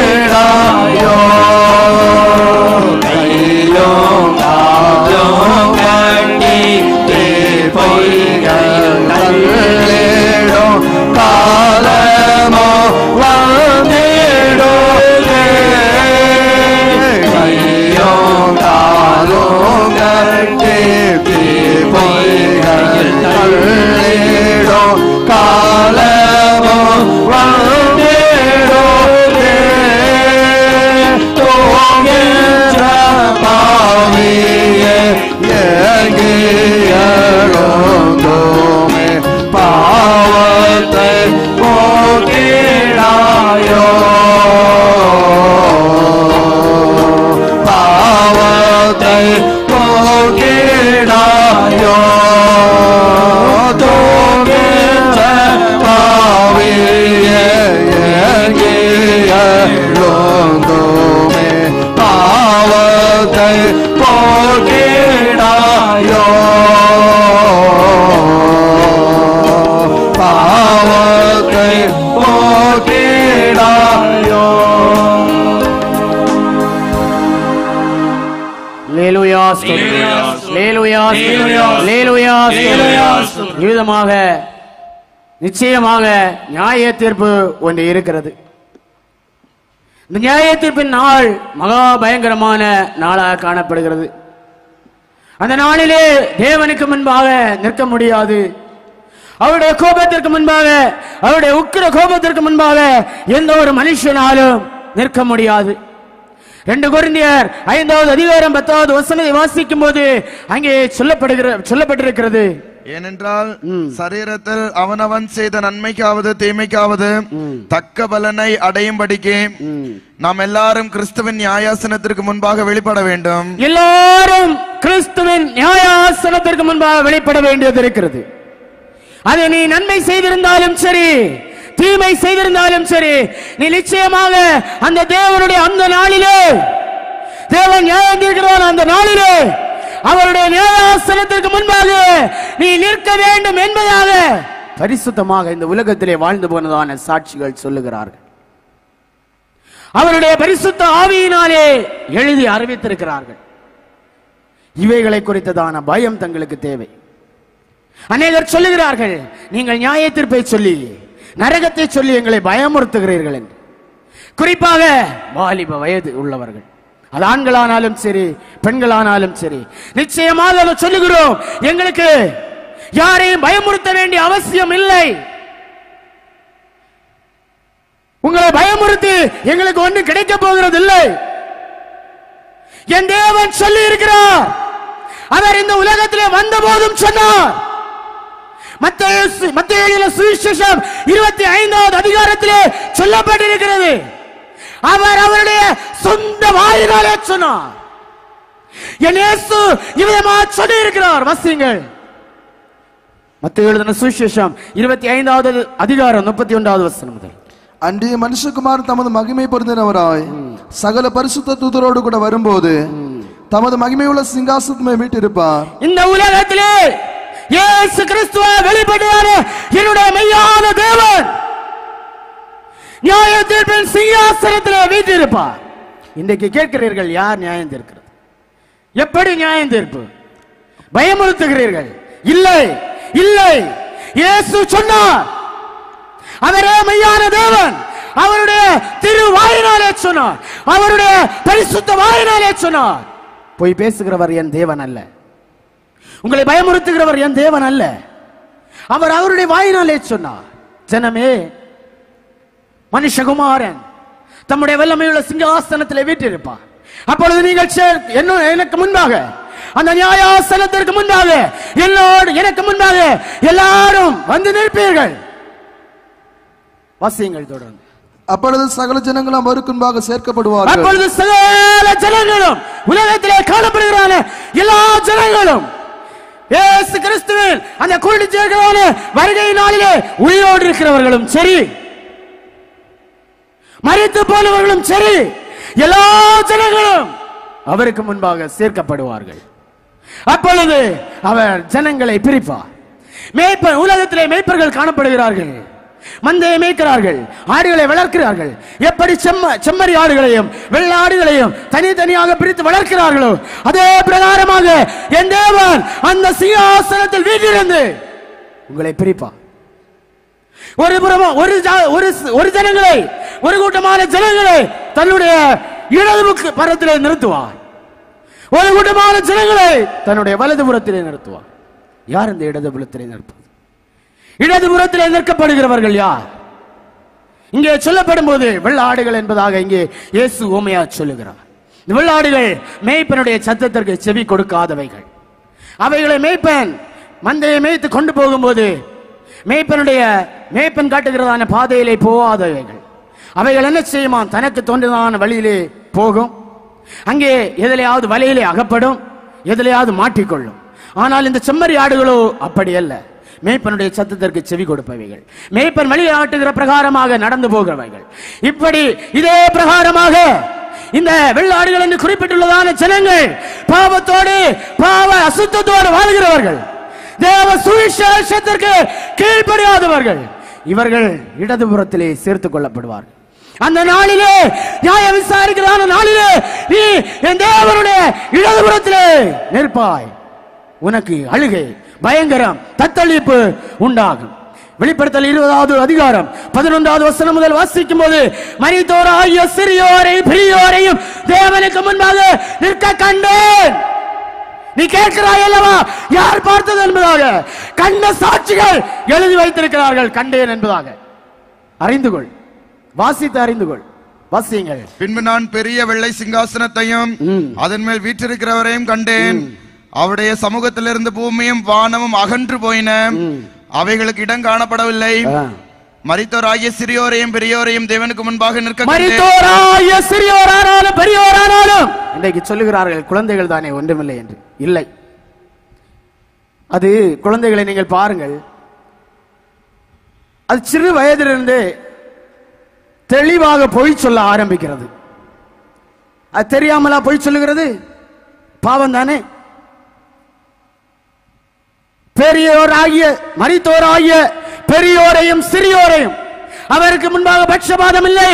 கையும் காலும் கண்டி பொய்கள் தள்ளிடும் காலமோ வந்திடுமே கையும் காலும் கண்டி பொய்கள் தள்ளிடும் காலமோ வந்திடுமே தோங்கின்ற பாவியே ஏகியழுந்தோமே பாவத்தை போக்கிடாயோ பாவத்தை போக்கிடாயோ தோங்கின்ற பாவியே ஏகியழுந்தோமே பாவத்தை போக்கிடாயோ பாவத்தை போக்கிடாயோ அல்லேலூயா அல்லேலூயா அல்லேலூயா விதமாக நிச்சயமாக நியாய தீர்ப்பு ஒன்று இருக்கிறது. இந்த நியாய தீர்ப்பின் நாள் மகா பயங்கரமான நாளாக காணப்படுகிறது. அந்த நாளிலே தேவனுக்கு முன்பாக நிற்க முடியாது. அவருடைய கோபத்திற்கு முன்பாக, அவருடைய உக்கிர கோபத்திற்கு முன்பாக எந்த ஒரு மனுஷனாலும் நிற்க முடியாது. 2 கொரிந்தியர் 5வது அதிகாரம் 10வது வசனத்தை வாசிக்கும் போது அங்கே சொல்லப்பட்டிருக்கிறது, ஏனென்றால் சரீரத்தில் அவனவன் செய்த நன்மைக்காவது தீமைக்காவது தக்க பலனை அடையும்படிக்கு நாம் எல்லாரும் கிறிஸ்துவின் நியாயாசனத்திற்கு முன்பாக வெளிப்பட வேண்டும். எல்லாரும் கிறிஸ்துவின் நியாயாசனத்திற்கு முன்பாக வெளிப்பட வேண்டியது இருக்கிறது. அது நீ நன்மை செய்திருந்தாலும் சரி, தீமை செய்திருந்தாலும் சரி, நீ நிச்சயமாக அந்த தேவனுடைய அந்த நாளிலே, தேவன் நியாயம் தீர்க்கிறான் அந்த நாளிலே அவருடைய நியாயாசனத்திற்கு முன்பாக நீ நிற்க வேண்டும் என்பதாக பரிசுத்தமாக இந்த உலகத்திலே வாழ்ந்து போனதான சாட்சிகள் சொல்லுகிறார்கள். அவருடைய பரிசுத்த ஆவியினாலே எழுதி அறிவித்திருக்கிறார்கள். இவைகளை குறித்ததான பயம் தங்களுக்கு தேவை. அநேகர் சொல்லுகிறார்கள், நீங்கள் நியாய தீர்ப்பை சொல்லி நரகத்தை சொல்லி எங்களை பயமுறுத்துகிறீர்கள் என்று. குறிப்பாக வாலிப வயது உள்ளவர்கள், அது ஆண்களானாலும் சரி பெண்களானாலும் சரி, நிச்சயமாக சொல்லுகிறோம், எங்களுக்கு யாரையும் பயமுறுத்த வேண்டிய அவசியம் இல்லை. உங்களை பயமுறுத்தி எங்களுக்கு ஒன்று கிடைக்க போகிறது இல்லை. என் தேவன் சொல்லி இருக்கிறார். அவர் இந்த உலகத்திலே வந்த போதும் சொன்னார். மத்தேயு சுவிசேஷம் 25வது அதிகாரத்திலே சொல்லப்பட்டிருக்கிறது. அவர் அவருடைய சொந்த வாயினாலே சொன்னார். என் இயேசு இவ்விதமாக சொல்லி இருக்கிறார். வாசியுங்கள். மத்தேயு எழுதின சுவிசேஷம் 25வது அதிகாரம் 31வது வசனம் முதல். அன்றைய மனுஷகுமார் தமது மகிமை பொருந்தினவராய் சகல பரிசுத்த தூதரோடு கூட வரும்போது தமது மகிமையுள்ள சிங்காசனத்தை மீட்டிருப்பார். இந்த உலகத்திலே இயேசு கிறிஸ்துவை வெளிப்படையான என்னுடைய மெய்யான தேவன் நியாய தீர்ப்பின் சிங்காசனத்திலே வீற்றிருப்பார். இன்றைக்கு கேட்கிறீர்கள், யார் நியாயம் தீர்க்கிறது? எப்படி நியாயம் தீர்ப்பு? பயமுறுத்துகிறீர்கள். இல்லை இல்லை, இயேசு சொன்னார். அவரே மெய்யான தேவன். அவருடைய திரு வாயினாலே சொன்னார். அவருடைய பரிசுத்த வாயினாலே சொன்னார். போய் பேசுகிறவர் என் தேவன் அல்ல. உங்களை பயமுறுத்துகிறவர் என் தேவன் அல்ல. அவர் அவருடைய வாயினாலே சொன்னார். ஜனமே, மனுஷகுமாரன் தம்முடைய வல்லமையுள்ள சிங்காசனத்திலே வீற்றிருப்பார். அப்பொழுது நீங்கள் எனக்கு முன்பாக, அந்த நியாயாசனத்திற்கு முன்பாக, என்னோடு எனக்கு முன்பாக எல்லாரும் வந்து நிற்பீர்கள். வாசியங்கள் தொடர்ந்து. அப்பொழுது சகல ஜனங்களும் அவருக்கு முன்பாக சேர்க்கப்படுவார்கள். அப்பொழுது சகல ஜனங்களும், உலகத்திலே காணப்படுகிறான எல்லா ஜனங்களும் இயேசு கிறிஸ்துவின் அந்த கூடி சேர்க்கிறான வருகை நாளிலே உயிரோடு இருக்கிறவர்களும் சரி, மரித்து போனவர்களும் சரி, எல்லா ஜனங்களும் அவருக்கு முன்பாக சேர்க்கப்படுவார்கள். அப்பொழுது அவர் ஜனங்களை பிரிப்பார். மேய்ப்பர், உலகத்திலே மேய்ப்பர்கள் காணப்படுகிறார்கள். மந்தையை மேய்க்கிறார்கள், ஆடுகளை வளர்க்கிறார்கள். எப்படி செம்மறி ஆடுகளையும் வெள்ள ஆடுகளையும் தனித்தனியாக பிரித்து வளர்க்கிறார்களோ அதே பிரகாரமாக என் தேவன் அந்த சிங்காசனத்தில் வீற்றிருந்து உங்களை பிரிப்பார். ஒரு புறமா ஒரு ஜனங்களை, ஒரு கூட்டமான ஜனங்களை தன்னுடைய இடது புறத்திலே நிறுத்துவார். ஒரு கூட்டமான ஜனங்களை தன்னுடைய வலது புறத்திலே நிறுத்துவார். யார் இந்த இடது புறத்திலே நிற்பது? இடது புறத்திலே நிற்கப்படுகிறவர்கள் யார்? இங்கே சொல்லப்படும் போது வெள்ளாடுகள் என்பதாக இங்கே இயேசு ஓமையா சொல்லுகிறார். வெள்ளாடுகள் மேய்ப்பனுடைய சத்தத்திற்கு செவி கொடுக்காதவைகள். அவைகளை மேய்ப்பன் மந்தையை மேய்த்து கொண்டு போகும்போது மேய்ப்பன் காட்டுகிறதான பாதையிலே போகாதவைகள். அவைகள் என்ன செய்யுமா? தனக்கு தோன்றினான வழியிலே போகும். அங்கே எதிலையாவது வலையிலே அகப்படும், எதிலையாவது மாட்டிக்கொள்ளும். ஆனால் இந்த செம்மறி ஆடுகளோ அப்படி அல்ல. மேய்ப்பனுடைய சத்தத்திற்கு செவி கொடுப்பவைகள், மேய்ப்பன் வழி ஆட்டுகிற பிரகாரமாக நடந்து போகிறவைகள். இப்படி இதே பிரகாரமாக இந்த வெள்ளாடுகள் என்று குறிப்பிட்டுள்ளதான ஜனங்கள் பாவத்தோடு, பாவ அசுத்தத்தோடு வாழ்கிறவர்கள், தேவ சுவிசேஷத்திற்கு கீழ்ப்படியாதவர்கள், இவர்கள் இடதுபுறத்திலே சேர்த்துக் கொள்ளப்படுவார்கள். அந்த நாளிலே, நியாய விசாரிக்கிறான நாளிலே, நீ என் தேவனுடைய இடதுபுறத்திலே நிற்பாய். உனக்கு அழுகை, பயங்கரம், தத்தளிப்பு உண்டாகும். வெளிப்படுத்தல் 20வது அதிகாரம் 11வது வசனம் முதல் வாசிக்கும் போது, மரித்தோராகிய சிறியோரையும் பெரியோரையும் தேவனுக்கு முன்பாக நிற்க கண்டேன். நீ கேட்கிறாய் அல்லவா, யார் பார்த்தது என்பதாக? கண்ட சாட்சிகள் எழுதி வைத்திருக்கிறார்கள், கண்டேன் என்பதாக. அறிந்து கொள், வாசித்து அறிந்து கொள். வாசியுங்கள். பின்பு நான் பெரிய வெள்ளை சிங்காசனத்தையும் அதன் மேல் வீற்றிருக்கிறவரையும் கண்டேன். அவருடைய சமூகத்திலிருந்து பூமியும் வானமும் அகன்று போயின, அவைகளுக்கு இடம் காணப்படவில்லை. மரித்தோராகிய சிறியோரையும் பெரியோரையும் தேவனுக்கு முன்பாக நிற்க மரித்தோராகிய சிறியோரானாலும் பெரியோரானாலும் இன்றைக்கு சொல்லுகிறார்கள் குழந்தைகள் தானே, ஒன்றுமில்லை என்று. இல்லை, அது குழந்தைகளை நீங்கள் பாருங்கள், அது சிறு வயதிலிருந்து தெளிவாக பொய் சொல்ல ஆரம்பிக்கிறது. அது தெரியாமலா பொய் சொல்லுகிறது? பாவம் தானே. பெரியோராகிய மரித்தோராகிய பெரியோரையும் சிறியோரையும் அவருக்கு முன்பாக பட்சபாதம் இல்லை,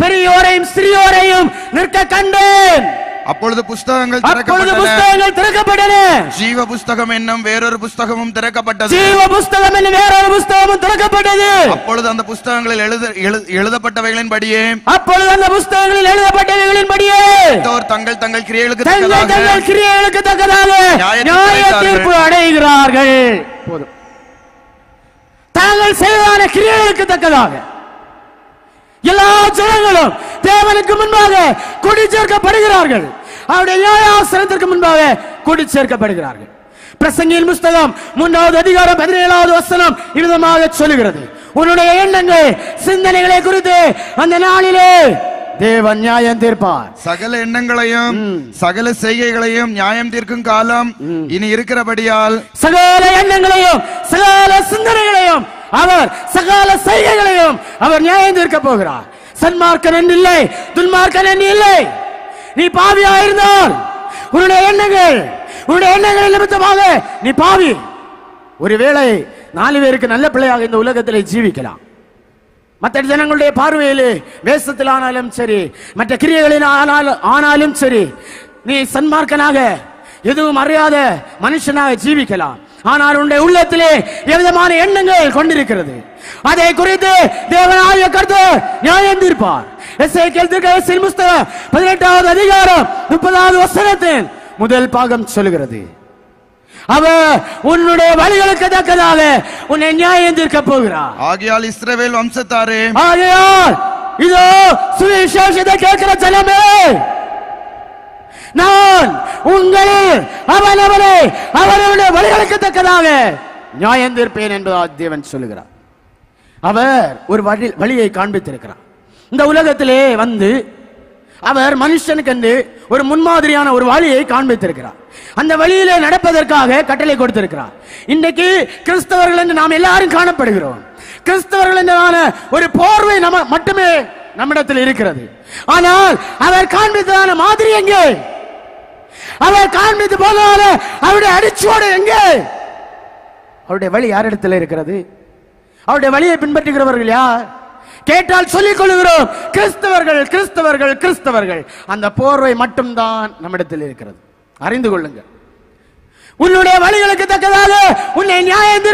பெரியோரையும் சிறியோரையும் நிற்க கண்டேன். அப்பொழுது புஸ்தகங்கள் அப்பொழுது திறக்கப்பட்டன. புஸ்தகங்கள் திறக்கப்பட்டன. ஜீவ புஸ்தகம் என்னும் வேறொரு புஸ்தகமும் திறக்கப்பட்டது. ஜீவ புஸ்தகம் என்னும் வேறொரு புஸ்தகமும் திறக்கப்பட்டது. அப்பொழுது அந்த புஸ்தகங்களில் எழுதப்பட்டவைகளின்படியே அப்பொழுது அந்த புஸ்தகங்களில் எழுதப்பட்டவைகளின்படியே தங்கள் தங்கள் கிரியைகளுக்கு தங்கள் கிரியைகளுக்கு தக்கதாக நியாய தீர்ப்பு அடைகிறார்கள். போதும். தாங்கள் செய்தான கிரியைகளுக்கு தக்கதாக எல்லா ஜனங்களும் தேவனுக்கு முன்பாக கொடி சேர்க்கப்படுகிறார்கள். அவருடைய நியாயாசனத்திற்கு முன்பாக கொடி சேர்க்கப்படுகிறார்கள். பிரசங்கியின் புஸ்தகம் 3வது அதிகாரம் 17வது வசனம் இவ்விதமாக சொல்லுகிறது, உன்னுடைய எண்ணங்கள் சிந்தனைகளை குறித்து அந்த நாளிலே தேவன் நியாயம் தீர்ப்பார். சகல எண்ணங்களையும் சகல செய்கைகளையும் நியாயம் தீர்க்கும் காலம் இனி இருக்கிறபடியால் சகல எண்ணங்களையும் சகல சிந்தனைகளையும் அவர் சகல செய்கைகளையும் அவர் நியாயம் தீர்க்க போகிறார். சன்மார்க்கன் என்று இல்லை, துன்மார்க்கன் என்று இல்லை. நீ பாவியா இருந்தால் உன்னுடைய எண்ணங்கள் நிமித்தமாக நீ பாவி. ஒருவேளை 4 பேருக்கு நல்ல பிள்ளையாக இந்த உலகத்திலே ஜீவிக்கலாம். மற்ற ஜனங்களுடைய பார்வையிலே வேஷத்தில் ஆனாலும் சரி, மற்ற கிரியைகளில் ஆனாலும் சரி, நீ சன்மார்க்கனாக எதுவும் அறியாத மனுஷனாக ஜீவிக்கலாம். ஆனால் உன்னுடைய உள்ளத்திலே எவ்விதமான எண்ணங்கள் கொண்டிருக்கிறது, அதை குறித்து தேவனாகிய கர்த்தர் நியாயம் தீர்ப்பார். எசேக்கியேல் தீர்க்கதரிசியின் புஸ்தகம் 18வது அதிகாரம் 30வது வசனத்தின் முதல் பாகம் சொல்கிறது, அவர் உன்னுடைய வழிகளுக்கு தக்கதாக உன்னை நியாயம் தீர்க்க போகிறார். ஆகையால் இஸ்ரவேல் வம்சத்தாரே, ஆகையால் இதோ சுவிசேஷத்தை கேட்கிற ஜனமே, நான் உங்களில் அவர்களுடைய வழிகளுக்கு தக்கதாக நியாயம் தீர்ப்பேன் என்பதாக தேவன் சொல்லுகிறார். அவர் ஒரு வழியை காண்பித்திருக்கிறார். இந்த உலகத்திலே வந்து அவர் மனுஷனுக்கு ஒரு முன்மாதிரியான ஒரு வழியை காண்பித்திருக்கிறார். அந்த வழியிலே நடப்பதற்காக கட்டளை கொடுத்திருக்கிறார். இன்றைக்கு கிறிஸ்தவர்கள் என்று நாம் எல்லாரும் காணப்படுகிறோம். கிறிஸ்தவர்கள் என்றான ஒரு போர்வை மட்டுமே நம்மிடத்தில் இருக்கிறது. ஆனால் அவர் காண்பித்ததான மாதிரி எங்கே? அவர் காண்பித்து போனால அவருடைய அடிச்சுவோடு எங்கே? அவருடைய வழி யாரிடத்தில் இருக்கிறது? அவருடைய வழியை பின்பற்றுகிறவர்கள் யார்? கேட்டால் சொல்லிக் கொள்கிறோம், கிறிஸ்தவர்கள் கிறிஸ்தவர்கள் கிறிஸ்தவர்கள். அந்த போர்வை மட்டும்தான் நம்மிடத்தில் இருக்கிறது. அறிந்து கொள்ளுங்கள், உன்னுடைய வழிகளுக்கு தக்கதாக உன்னை நியாயம்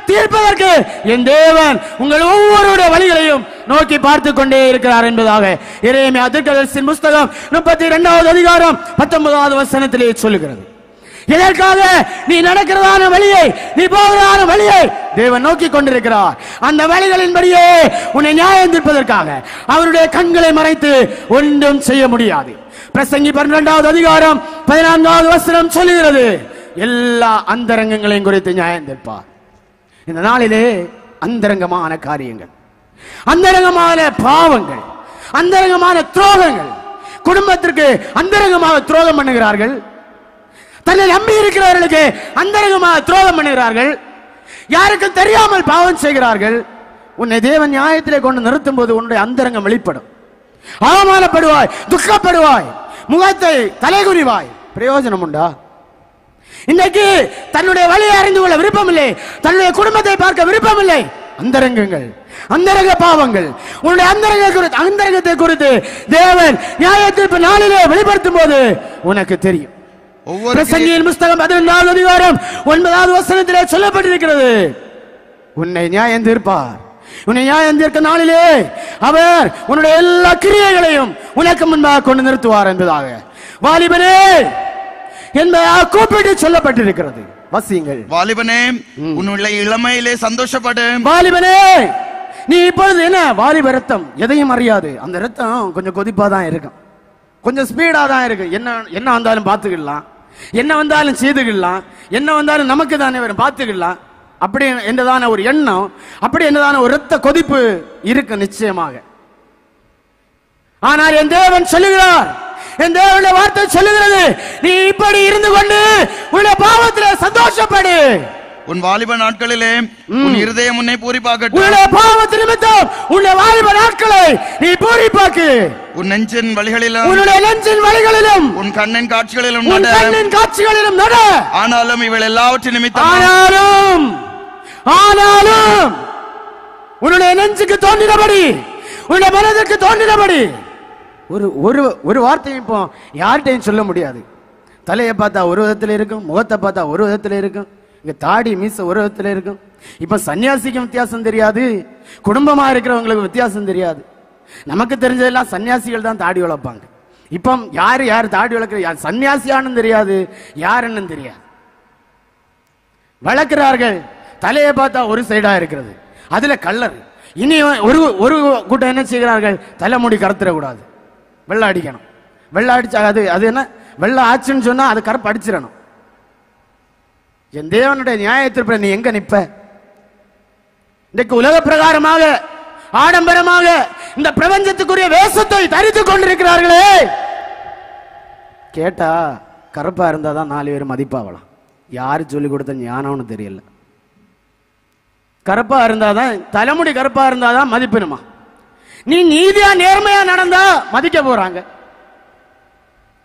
தீர்ப்பதற்கு என் தேவன் உங்கள் ஒவ்வொருடைய வழிகளையும் நோக்கி பார்த்து கொண்டே இருக்கிறார் என்பதாக எரேமியா தீர்க்கதரிசியின் புஸ்தகம் 32வது அதிகாரம் 19வது வசனத்திலே சொல்லுகிறது. இதற்காக நீ நடக்கிறதான வழியை, நீ போகிறதான வழியை தேவன் நோக்கி கொண்டிருக்கிறார். அந்த வழிகளின்படியே உன்னை நியாயம் தீர்ப்பதற்காக அவருடைய கண்களை மறைத்து ஒன்றும் செய்ய முடியாது. பிரசங்கி 12வது அதிகாரம் 14வது வசனம் சொல்லுகிறது, எல்லா அந்தரங்கங்களையும் குறித்து நியாயம் தீர்ப்பார். இந்த நாளிலே அந்தரங்கமான காரியங்கள், அந்தரங்கமான பாவங்கள், அந்தரங்கமான துரோகங்கள், குடும்பத்திற்கு அந்தரங்கமாக துரோகம் பண்ணுகிறார்கள். தன்னை நம்பி இருக்கிறவர்களுக்கு அந்தரங்கமாக துரோகம் பண்ணுகிறார்கள். யாருக்கும் தெரியாமல் பாவம் செய்கிறார்கள். உன்னை தேவன் நியாயத்திலே கொண்டு நிறுத்தும் போது உன்னுடைய அந்தரங்கம் வெளிப்படும். அவமானப்படுவாய், துக்கப்படுவாய், முகத்தை தலைகுனிவாய். பிரயோஜனம் உண்டா? இன்னைக்கு தன்னுடைய வழியை அறிந்து கொள்ள விருப்பமில்லை, தன்னுடைய குடும்பத்தை பார்க்க விருப்பமில்லை. அந்தரங்கங்கள், அந்தரங்க பாவங்கள், உன்னுடைய அந்தரங்கத்தை குறித்து தேவன் நியாயத்தீர்ப்பு நாளிலே வெளிப்படுத்தும் போது உனக்கு தெரியும். பிரசங்கியின் புஸ்தகம் 11வது அதிகாரம் 9வது வசனத்திலே சொல்லப்பட்டிருக்கிறது, உன்னை நியாயம் தீர்ப்பார். உன்னை நியாயம் தீர்க்க நாளிலே அவர் உன்னுடைய எல்லா கிரியைகளையும் உனக்கு முன்பாக கொண்டு நிறுத்துவார் என்பதாக வாலிபனே என்பதாக கூப்பிட்டு சொல்லப்பட்டிருக்கிறது. வசியுங்கள். வாலிபனே, உன்னுடைய இளமையிலே சந்தோஷப்படு. வாலிபனே, நீ இப்பொழுது என்ன வாலிப ரத்தம் எதையும் அறியாது. அந்த ரத்தம் கொஞ்சம் கொதிப்பாதான் இருக்கும், கொஞ்சம் ஸ்பீடா தான் இருக்கு. என்ன வந்தாலும் பார்த்துக்கலாம், என்ன வந்தாலும் செய்துக்கலாம், என்ன வந்தாலும் நமக்கு தானே வரும் பார்த்துக்கலாம். அப்படி என்றதான ஒரு எண்ணம், அப்படி என்றதான ஒரு ரத்த கொதிப்பு இருக்கு நிச்சயமாக. ஆனால் என் தேவன் சொல்லுகிறார், என் தேவனுடைய வார்த்தை சொல்லுகிறது, நீ இப்படி இருந்து கொண்டு உன்னுடைய பாவத்திலே சந்தோஷப்படு. உன் வாலிப நாட்களிலே உன் இருதயம் உன்னை பூரிப்பாக்கட்டும். உன்னுடைய பாவத்தின் நிமித்தம் உன்னுடைய வாலிப நாட்களை நீ பூரிப்பாக்கு. உன் நெஞ்சின் வழிகளிலும் உன்னுடைய நெஞ்சின் வழிகளிலும் உன் கண்ணின் காட்சிகளிலும் உன் கண்ணின் காட்சிகளிலும் நட. ஆனாலும் இவள் எல்லாவற்றின் நிமித்தம் உன்னுடைய நெஞ்சுக்கு தோன்றினபடி, உன்னுடைய மனதிற்கு தோன்றினபடி ஒரு ஒரு ஒரு வார்த்தையும் இப்போ யார்கிட்டையும் சொல்ல முடியாது. தலையை பார்த்தா ஒரு விதத்தில் இருக்கும், முகத்தை பார்த்தா ஒரு விதத்தில் இருக்கும், இங்க தாடி மீச ஒரு விதத்தில் இருக்கும். இப்ப சன்னியாசிக்கும் வித்தியாசம் தெரியாது, குடும்பமா இருக்கிறவங்களுக்கு வித்தியாசம் தெரியாது. நமக்கு தெரிஞ்சதெல்லாம் சன்னியாசிகள் தான் தாடி வளர்ப்பாங்க. இப்போ யாரு யார் தாடி வளர்க்கிற, யார் சன்னியாசியானு தெரியாது, யாருன்னு தெரியாது. வளர்க்கிறார்கள். தலையை பார்த்தா ஒரு சைடா இருக்கிறது, அதுல கல்லர். இனி ஒரு ஒரு கூட்டம் என்ன செய்கிறார்கள், தலைமுடி கருத்துடக்கூடாது, வெள்ளை அடிக்கணும். வெள்ளை அடிச்சா அது அது என்ன, வெள்ளை ஆச்சுன்னு சொன்னா அது கருப்பு அடிச்சிடணும். என் தேவனுடைய நியாயத்திற்கு நீ எங்க நிப்ப? இன்றைக்கு உலக பிரகாரமாக ஆடம்பரமாக இந்த பிரபஞ்சத்துக்குரிய வேஷத்தை தரித்துக் கொண்டிருக்கிறார்களே. கேட்டா கருப்பா இருந்தாதான் 4 பேர் மதிப்பாகலாம். யாரு சொல்லி கொடுத்த ஞானம்னு தெரியல. கருப்பா இருந்தாதான், தலைமுடி கருப்பா இருந்தாதான் மதிப்பினுமா? நீ நீதியா நேர்மையா நடந்தா மதிக்க போறாங்க.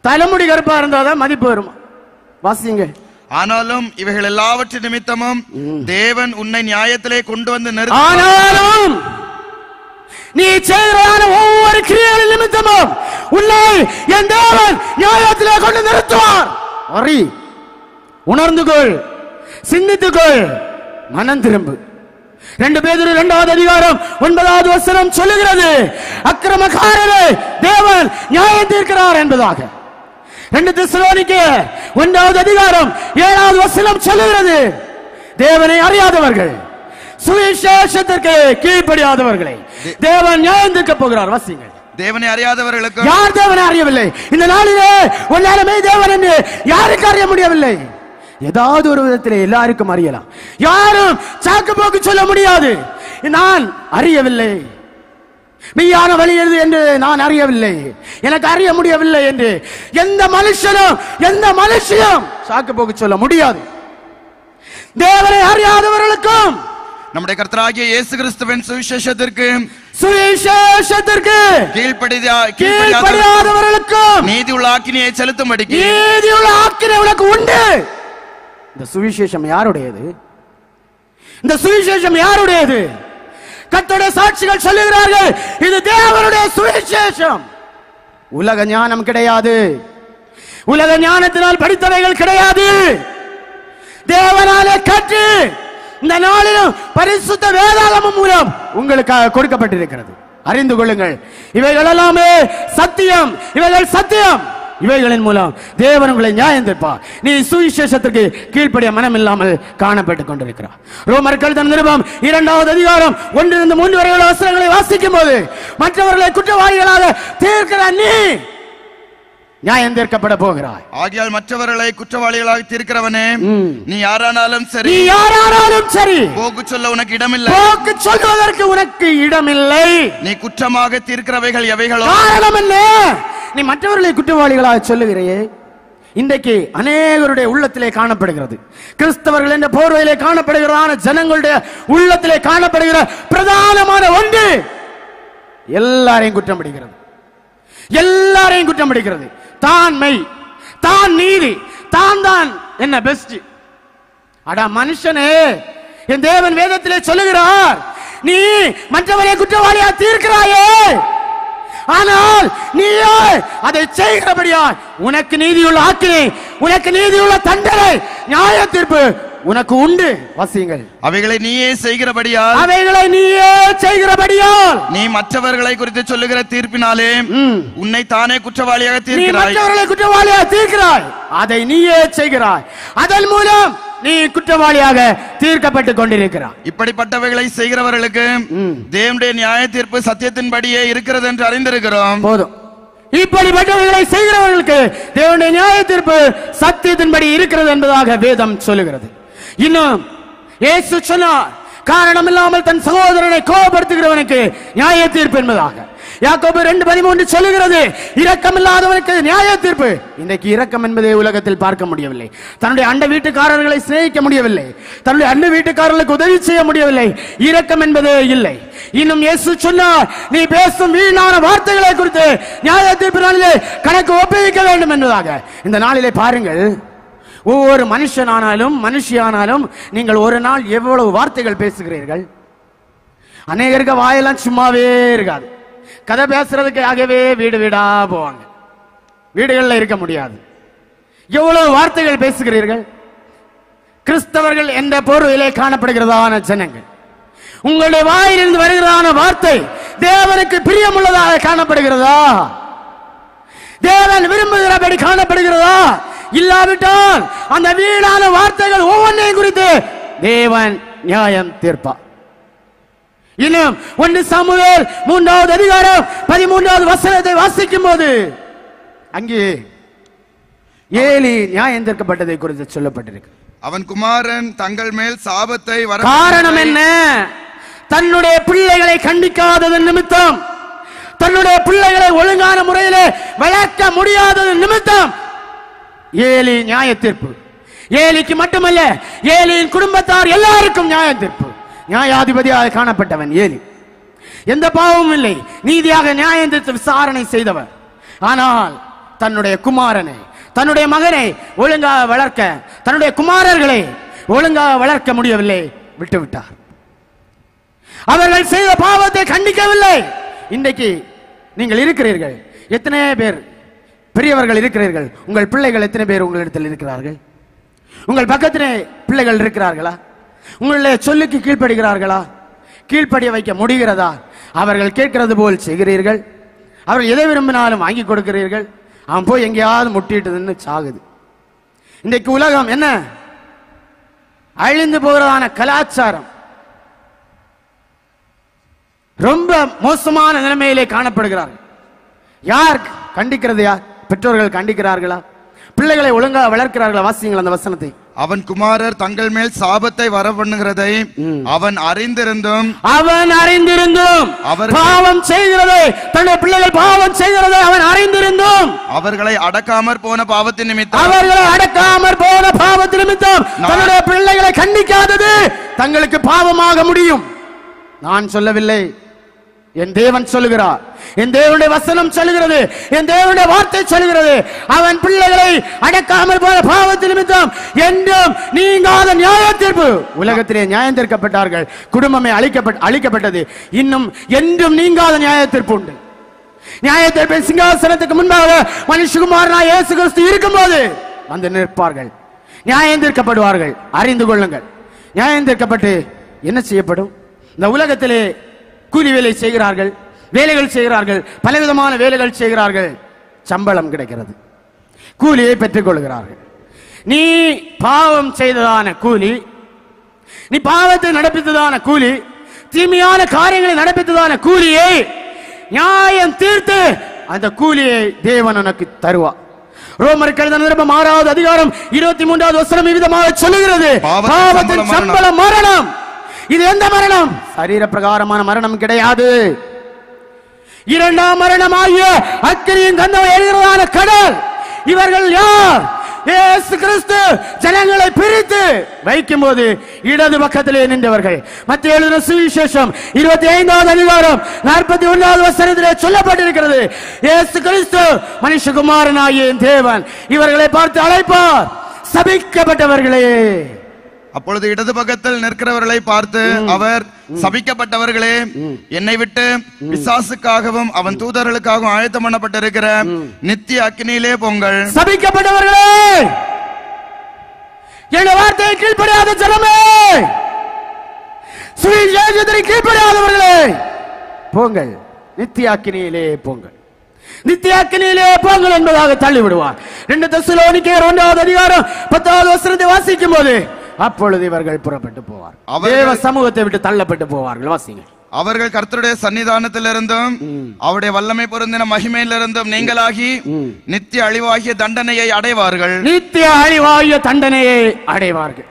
தலைமுடி கருப்பா இருந்தாதான் மதிப்பு வருமா? வாசிங்க. ஆனாலும் இவைகள் எல்லாவற்றின் நிமித்தமும் தேவன் உன்னை நியாயத்திலே கொண்டு வந்து ஆனாலும் நீ செய்கிறான ஒவ்வொரு கிரியைகளின் நிமித்தமும் உன்னை என் தேவன் நியாயத்திலே கொண்டு நிறுத்துவார். அறி, உணர்ந்து கொள், சிந்தித்துக்கொள், மனம் திரும்பு. 2 பேதுரு 2வது அதிகாரம் 9வது வசனம் சொல்லுகிறது, அக்கிரமக்காரரை தேவன் நியாயம் தீர்க்கிறார் என்பதாக. 2 தெசலோனிக்கேயர் 1வது அதிகாரம் 7வது வசனம் சொல்லுகிறது, தேவனை அறியாதவர்கள், சுவிசேஷத்திற்கு கீழ்ப்படியாதவர்களை தேவன் நியாயம் தீர்க்க போகிறார். வாசிங்கள். தேவனை அறியாதவர்களுக்கு, யார் தேவனை அறியவில்லை? இந்த நாளிலே உன்னாலுமே தேவன் என்று யாருக்கு அறிய முடியவில்லை? ஏதாவது ஒரு விதத்திலே எல்லாருக்கும் அறியலாம். யாரும் சாக்கு போக்கு சொல்ல முடியாது, நான் அறியவில்லை, மெய்யான வழி எது என்று நான் அறியவில்லை, எனக்கு அறிய முடியவில்லை என்று எந்த மனுஷனும் சாக்கு போக்கு சொல்ல முடியாது. தேவனை அறியாதவர்களுக்கும் நம்முடைய கர்த்தராகிய இயேசு கிறிஸ்துவின் சுவிசேஷத்திற்கு கீழ்ப்படியாதவர்களுக்கும் நீதியுள்ள ஆக்கினையை செலுத்தும்படிக்கு நீதியுள்ள ஆக்கினை உனக்கு உண்டு. இந்த சுவிசேஷம் யாருடையது? இந்த சுவிசேஷம் யாருடையது? கர்த்தருடைய சாட்சிகள் சொல்லுகிறார்கள், இது தேவனுடைய சுவிசேஷம். உலக ஞானம் கிடையாது, உலக ஞானத்தினால் படித்தவைகள் கிடையாது. தேவனாலே கற்று இந்த நாளிலும் பரிசுத்த வேதாகமம் மூலம் உங்களுக்காக கொடுக்கப்பட்டிருக்கிறது. அறிந்து கொள்ளுங்கள், இவைகள் எல்லாமே சத்தியம், இவைகள் சத்தியம். இவைகளின் மூலம் தேவன் உங்களை நியாயம் தீர்ப்பார். நீ சுவிசேஷத்திற்கு கீழ்ப்படிய மனம் இல்லாமல் காணப்பட்டுக் கொண்டிருக்கிறார். ரோமர் கழுத்த நிருபம் 2வது அதிகாரம் 1-3 வரை உள்ள வசனங்களை வாசிக்கும் போது, மற்றவர்களை குற்றவாளிகளாக தீர்க்கிற நீ நியாயம் தீர்க்கப்பட போகிறாய். ஆகையால் மற்றவர்களை குற்றவாளிகளாக தீர்க்கிறவனே, நீ யாரானாலும் சரி, போக்கு சொல்ல உனக்கு இடமில்லை, போக்கு சொல்வதற்கு உனக்கு இடமில்லை. நீ குற்றமாக தீர்க்கிறவைகள் எவைகளோ? காரணம் என்ன? நீ மற்றவர்களை குற்றவாளிகளாக சொல்லுகிறையே. இன்றைக்கு அநேகருடைய உள்ளத்திலே காணப்படுகிறது, கிறிஸ்தவர்கள் என்ற போர்வையிலே காணப்படுகிறான ஜனங்களுடைய உள்ளத்திலே காணப்படுகிற பிரதானமான ஒன்று எல்லாரையும் குற்றம் பிடிக்கிறது. எல்லாரையும் குற்றம் பிடிக்கிறது. தான் மெய், தான் நீதி, தான் என்ன பெஸ்ட். அடா மனுஷனே, என் தேவன் வேதத்திலே சொல்லுகிறார், நீ மற்றவரை குற்றவாளியா தீர்க்கிறாயே, ஆனால் நீயோ அதை செய்கிறபடியால் உனக்கு நீதியுள்ள ஆக்கினை, உனக்கு நீதியுள்ள தண்டனை, நியாய தீர்ப்பு உனக்கு உண்டு. வாசியுங்கள். அவைகளை நீயே செய்கிறபடியால், அவைகளை நீயே செய்கிறபடியால் நீ மற்றவர்களை குறித்து சொல்லுகிற தீர்ப்பினாலே உன்னை தானே குற்றவாளியாக தீர்க்கிறாய். மற்றவர்களை குற்றவாளியாக தீர்க்கிறாய், அதை நீயே செய்கிறாய், அதன் மூலம் நீ குற்றவாளியாக தீர்க்கப்பட்டுக் கொண்டிருக்கிறாய். இப்படிப்பட்டவைகளை செய்கிறவர்களுக்கு தேவனுடைய நியாய தீர்ப்பு சத்தியத்தின்படியே இருக்கிறது என்று அறிந்திருக்கிறோம். போதும். இப்படிப்பட்டவைகளை செய்கிறவர்களுக்கு தேவனுடைய நியாய தீர்ப்பு சத்தியத்தின்படி இருக்கிறது என்பதாக வேதம் சொல்லுகிறது. இன்னும் இயேசு சொன்னார், காரணம் இல்லாமல் தன் சகோதரனை கோபப்படுத்துகிறவனுக்கு நியாய தீர்ப்பு என்பதாக. யாக்கோபு 2:13 சொல்லுகிறது, இரக்கம் இல்லாதவனுக்கு நியாய தீர்ப்பு. இன்றைக்கு இரக்கம் என்பதை உலகத்தில் பார்க்க முடியவில்லை. தன்னுடைய அண்டை வீட்டுக்காரர்களை சிநேகிக்க முடியவில்லை, தன்னுடைய அண்டை வீட்டுக்காரர்களுக்கு உதவி செய்ய முடியவில்லை. இரக்கம் என்பதே இல்லை. இன்னும் இயேசு சொன்னார், நீ பேசும் வீணான வார்த்தைகளை குறித்து நியாய தீர்ப்பு நாளிலே கணக்கு ஒப்புவிக்க வேண்டும் என்பதாக. இந்த நாளிலே பாருங்கள், ஒவ்வொரு மனுஷனானாலும் மனுஷியானாலும் நீங்கள் ஒரு நாள் எவ்வளவு வார்த்தைகள் பேசுகிறீர்கள்? அநேகருக்கு வாயெல்லாம் சும்மாவே இருக்காது. கதை பேசுறதுக்காகவே வீடு வீடா போவாங்க. வீடுகளில் இருக்க முடியாது. எவ்வளவு வார்த்தைகள் பேசுகிறீர்கள். கிறிஸ்தவர்கள் என்ற போர்வையிலே காணப்படுகிறதான ஜனங்கள், உங்களுடைய வாயிலிருந்து வருகிறதான வார்த்தை தேவனுக்கு பிரியமுள்ளதாக காணப்படுகிறதா? தேவன் விரும்புகிறபடி காணப்படுகிறதா? இல்லாவிட்டால் அந்த வீணான வார்த்தைகள் ஒவ்வொன்றையும் குறித்து தேவன் நியாயம் தீர்ப்பார். இன்னும் 1 சாமுவேல் 3வது அதிகாரம் 13வது வசனத்தை வாசிக்கும் போது அங்கே ஏலி நியாயம் தீர்க்கப்பட்டதை குறித்து சொல்லப்பட்டிருக்கு. அவன் குமாரன் தங்கள் மேல் சாபத்தை வர காரணம் என்ன? தன்னுடைய பிள்ளைகளை கண்டிக்காதது நிமித்தம், தன்னுடைய பிள்ளைகளை ஒழுங்கான முறையிலே வளர்க்க முடியாதது நிமித்தம் ஏலி நியாய தீர்ப்பு. ஏலிக்கு மட்டுமல்ல, ஏலியின் குடும்பத்தார் எல்லாருக்கும் நியாய தீர்ப்பு. நியாயாதிபதியாக காணப்பட்டவன் ஏலி. எந்த பாவமும் இல்லை, நீதியாக நியாயம் தீர்த்து விசாரணை செய்தவர். ஆனால் தன்னுடைய குமாரனை, தன்னுடைய மகனை ஒழுங்காக வளர்க்க, தன்னுடைய குமாரர்களை ஒழுங்காக வளர்க்க முடியவில்லை, விட்டுவிட்டார். அவர்கள் செய்த பாவத்தை கண்டிக்கவில்லை. இன்றைக்கு நீங்கள் இருக்கிறீர்கள், எத்தனை பேர் பெரியவர்கள் இருக்கிறீர்கள்? உங்கள் பிள்ளைகள் எத்தனை பேர் உங்களிடத்தில் இருக்கிறார்கள்? உங்கள் பக்கத்திலே பிள்ளைகள் இருக்கிறார்களா? உங்களுடைய சொல்லுக்கு கீழ்ப்படுகிறார்களா? கீழ்ப்படிய வைக்க முடிகிறதா? அவர்கள் கேட்கிறது போல் செய்கிறீர்கள். அவர்கள் எதை விரும்பினாலும் வாங்கி கொடுக்கிறீர்கள். அவன் போய் எங்கேயாவது முட்டிட்டுதுன்னு சாகுது. இன்றைக்கு உலகம் என்ன? அழிந்து போகிறதான கலாச்சாரம் ரொம்ப மோசமான நிலைமையிலே காணப்படுகிறார்கள். யார் கண்டிக்கிறது? யார்? பெற்றோர்கள் கண்டிக்கிறார்களா? பிள்ளைகளை ஒழுங்காக வளர்க்கிறார்களா? வாசிங்கள் அந்த வசனத்தை. அவன் குமாரர் தங்கள் மேல் சாபத்தை வர பண்ணுகிறதை அவன் அறிந்திருந்தும் பாவம் செய்கிறதை, தன்னுடைய பிள்ளைகள் பாவம் செய்கிறதை அவன் அறிந்திருந்தும் அவர்களை அடக்காமற் போன பாவத்தின் நிமித்தம், தன்னுடைய பிள்ளைகளை கண்டிக்காதது தங்களுக்கு பாவமாக முடியும். நான் சொல்லவில்லை, என் தேவன் சொல்லுகிறார். என் தேவனுடைய வசனம் சொல்லுகிறது, என் தேவனுடைய வார்த்தை சொல்லுகிறது. அவன் பிள்ளைகளை அடக்காமல் போன பாவத்தின் நிமித்தம் என்றும் நீங்காத நியாய தீர்ப்பு. உலகத்திலே நியாயம் தீர்க்கப்பட்டார்கள், குடும்பமே அழிக்கப்பட்டது. இன்னும் என்றும் நீங்காத நியாய தீர்ப்பு உண்டு. நியாய தீர்ப்பின் சிங்காசனத்துக்கு முன்பாக மனுஷகுமாரனாய் இயேசு கிறிஸ்து இருக்கும்போது வந்து நிற்பார்கள், நியாயம் தீர்க்கப்படுவார்கள். அறிந்து கொள்ளுங்கள், நியாயம் தீர்க்கப்பட்டு என்ன செய்யப்படும்? இந்த உலகத்திலே கூலி வேலை செய்கிறார்கள், வேலைகள் செய்கிறார்கள், பலவிதமான வேலைகள் செய்கிறார்கள், சம்பளம் கிடைக்கிறது, கூலியை பெற்றுக் கொள்கிறார்கள். நீ பாவம் செய்ததான கூலி, நீ பாவத்தை நடப்பித்ததான கூலி, தீமையான காரியங்களை நடப்பித்ததான கூலியை நியாயம் தீர்த்து அந்த கூலியை தேவன் உனக்கு தருவார். ரோமருக்கு எழுதின நிருபம் 6வது அதிகாரம் 23வது வசனம் விதமாக சொல்லுகிறது, பாவத்தின் சம்பளம் மரணம். இது எந்த மரணம்? சரீர பிரகாரமான மரணம் கிடையாது. இரண்டாம் மரணமாகிய அக்கினியின் கந்தம் எழுகிறதான கடல். இவர்கள் யார்? இயேசு கிறிஸ்து ஜனங்களை பிரித்து வைக்கும் போது இடது பக்கத்திலே நின்றவர்கள். மத்திய எழுதின சுவிசேஷம் 25வது அதிகாரம் 41வது வசனத்திலே சொல்லப்பட்டிருக்கிறது, இயேசு கிறிஸ்து மனுஷகுமாரனாகிய தேவன் இவர்களை பார்த்து அழைப்பார், சபிக்கப்பட்டவர்களே. அப்பொழுது இடது பக்கத்தில் நிற்கிறவர்களை பார்த்து அவர், சபிக்கப்பட்டவர்களே, என்னை விட்டு பிசாசுக்காகவும் அவன் தூதர்களுக்காகவும் ஆயத்தம் பண்ணப்பட்டிருக்கிற நித்திய அக்கினியிலே பொங்கல். சபிக்கப்பட்டவர்களே, என் வார்த்தையை கீழ்ப்படியாத ஜனமே, சுவிசேஷத்திற்கு கீழ்ப்படியாதவர்களே, போங்கள், நித்திய அக்கினியிலே பொங்கல், நித்திய அக்கினியிலே பொங்கல் என்பதாக தள்ளிவிடுவார். 2 தெசலோனிக்கேயர் 1வது அதிகாரம் 10வது வசனத்தை வாசிக்கும் போது அப்பொழுது இவர்கள் புறப்பட்டு போவார், தேவ சமூகத்தை விட்டு தள்ளப்பட்டு போவார்கள். வாசிங்க. அவர்கள் கர்த்தருடைய சன்னிதானத்திலிருந்தும் அவருடைய வல்லமை பொருந்தின மகிமையிலிருந்தும் நீங்களாகி நித்திய அழிவாகிய தண்டனையை அடைவார்கள். நித்திய அழிவாகிய தண்டனையை அடைவார்கள்.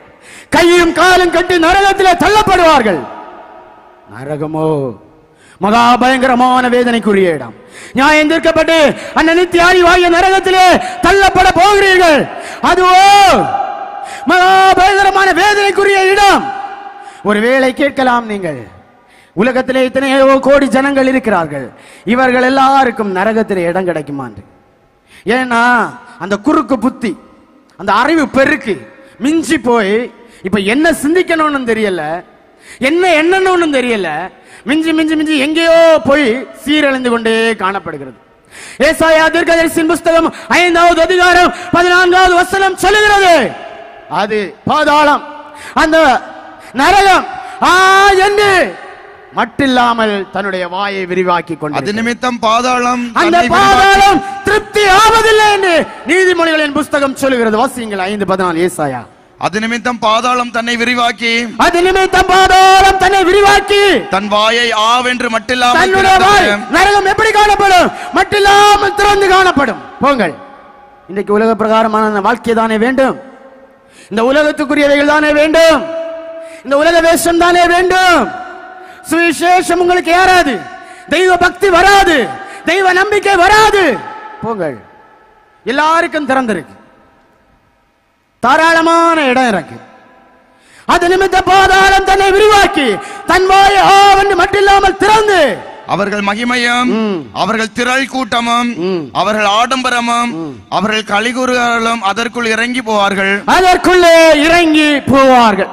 கையும் காலும் கட்டி நரகத்திலே தள்ளப்படுவார்கள். நரகமோ மகா பயங்கரமான வேதனைக்குரிய இடம். நியாயம் தீர்க்கப்பட்டு அந்த நித்திய அழிவாகிய நரகத்திலே தள்ளப்பட போகிறீர்கள். அதுவோ மகா பயங்கரமான வேதனைக்குரிய இடம். ஒருவேளை கேட்கலாம், நீங்கள் உலகத்திலே இத்தனையோ கோடி ஜனங்கள் இருக்கிறார்கள், இவர்கள் எல்லாருக்கும் நரகத்திலே இடம் கிடைக்குமா? ஏன்னா அந்த குறுக்கு புத்தி, அந்த அறிவு பெருக்கு மிஞ்சி போய் இப்ப என்ன சிந்திக்கணும்னு தெரியல, என்ன என்னன்னு தெரியல. மிஞ்சி மிஞ்சி மிஞ்சி எங்கேயோ போய் சீரழிந்து கொண்டே காணப்படுகிறது. ஏசாயா தீர்க்கதரிசியின் புஸ்தகம் 5வது அதிகாரம் 14வது வசனம் சொல்லுகிறது, அது பாதாளம், அந்த நரகம் என்று மட்டில்லாமல் தன்னுடைய வாயை விரிவாக்கி கொண்டு அது நிமித்தம் பாதாளம் அந்த பாதாளம் திருப்தி ஆவதில்லை என்று நீதிமொழிகளின் புஸ்தகம் சொல்லுகிறது. வாசியுங்கள் 5:14 ஏசாயா. அது நிமித்தம் பாதாளம் தன்னை விரிவாக்கி, அது நிமித்தம் பாதாளம் தன்னை விரிவாக்கி தன் வாயை ஆவென்று மட்டில்லாமல் தன்னுடைய வாய் நரகம் எப்படி காணப்படும்? மட்டில்லாமல் திறந்து காணப்படும். போங்கள், இன்றைக்கு உலக பிரகாரமான வாழ்க்கை தானே வேண்டும், இந்த உலகத்துக்குரியவைகள் தானே வேண்டும், இந்த உலக வேஷம் தானே வேண்டும். சுவிசேஷம் உங்களுக்கு ஏறாது, தெய்வ பக்தி வராது, தெய்வ நம்பிக்கை வராது. போங்கள், எல்லாருக்கும் திறந்திருக்கு, தாராளமான இடம் இருக்கு. அது நிமித்த பாதாளம் தன்னை விரிவாக்கி தன் வாயை ஆவென்று மட்டில்லாமல் திறந்து அவர்கள் மகிமையும் அவர்கள் திரள் கூட்டமும் அவர்கள் ஆடம்பரமும் அவர்கள் கலிகூறுகளும் அதற்குள் இறங்கி போவார்கள், அதற்குள்ளே இறங்கி போவார்கள்.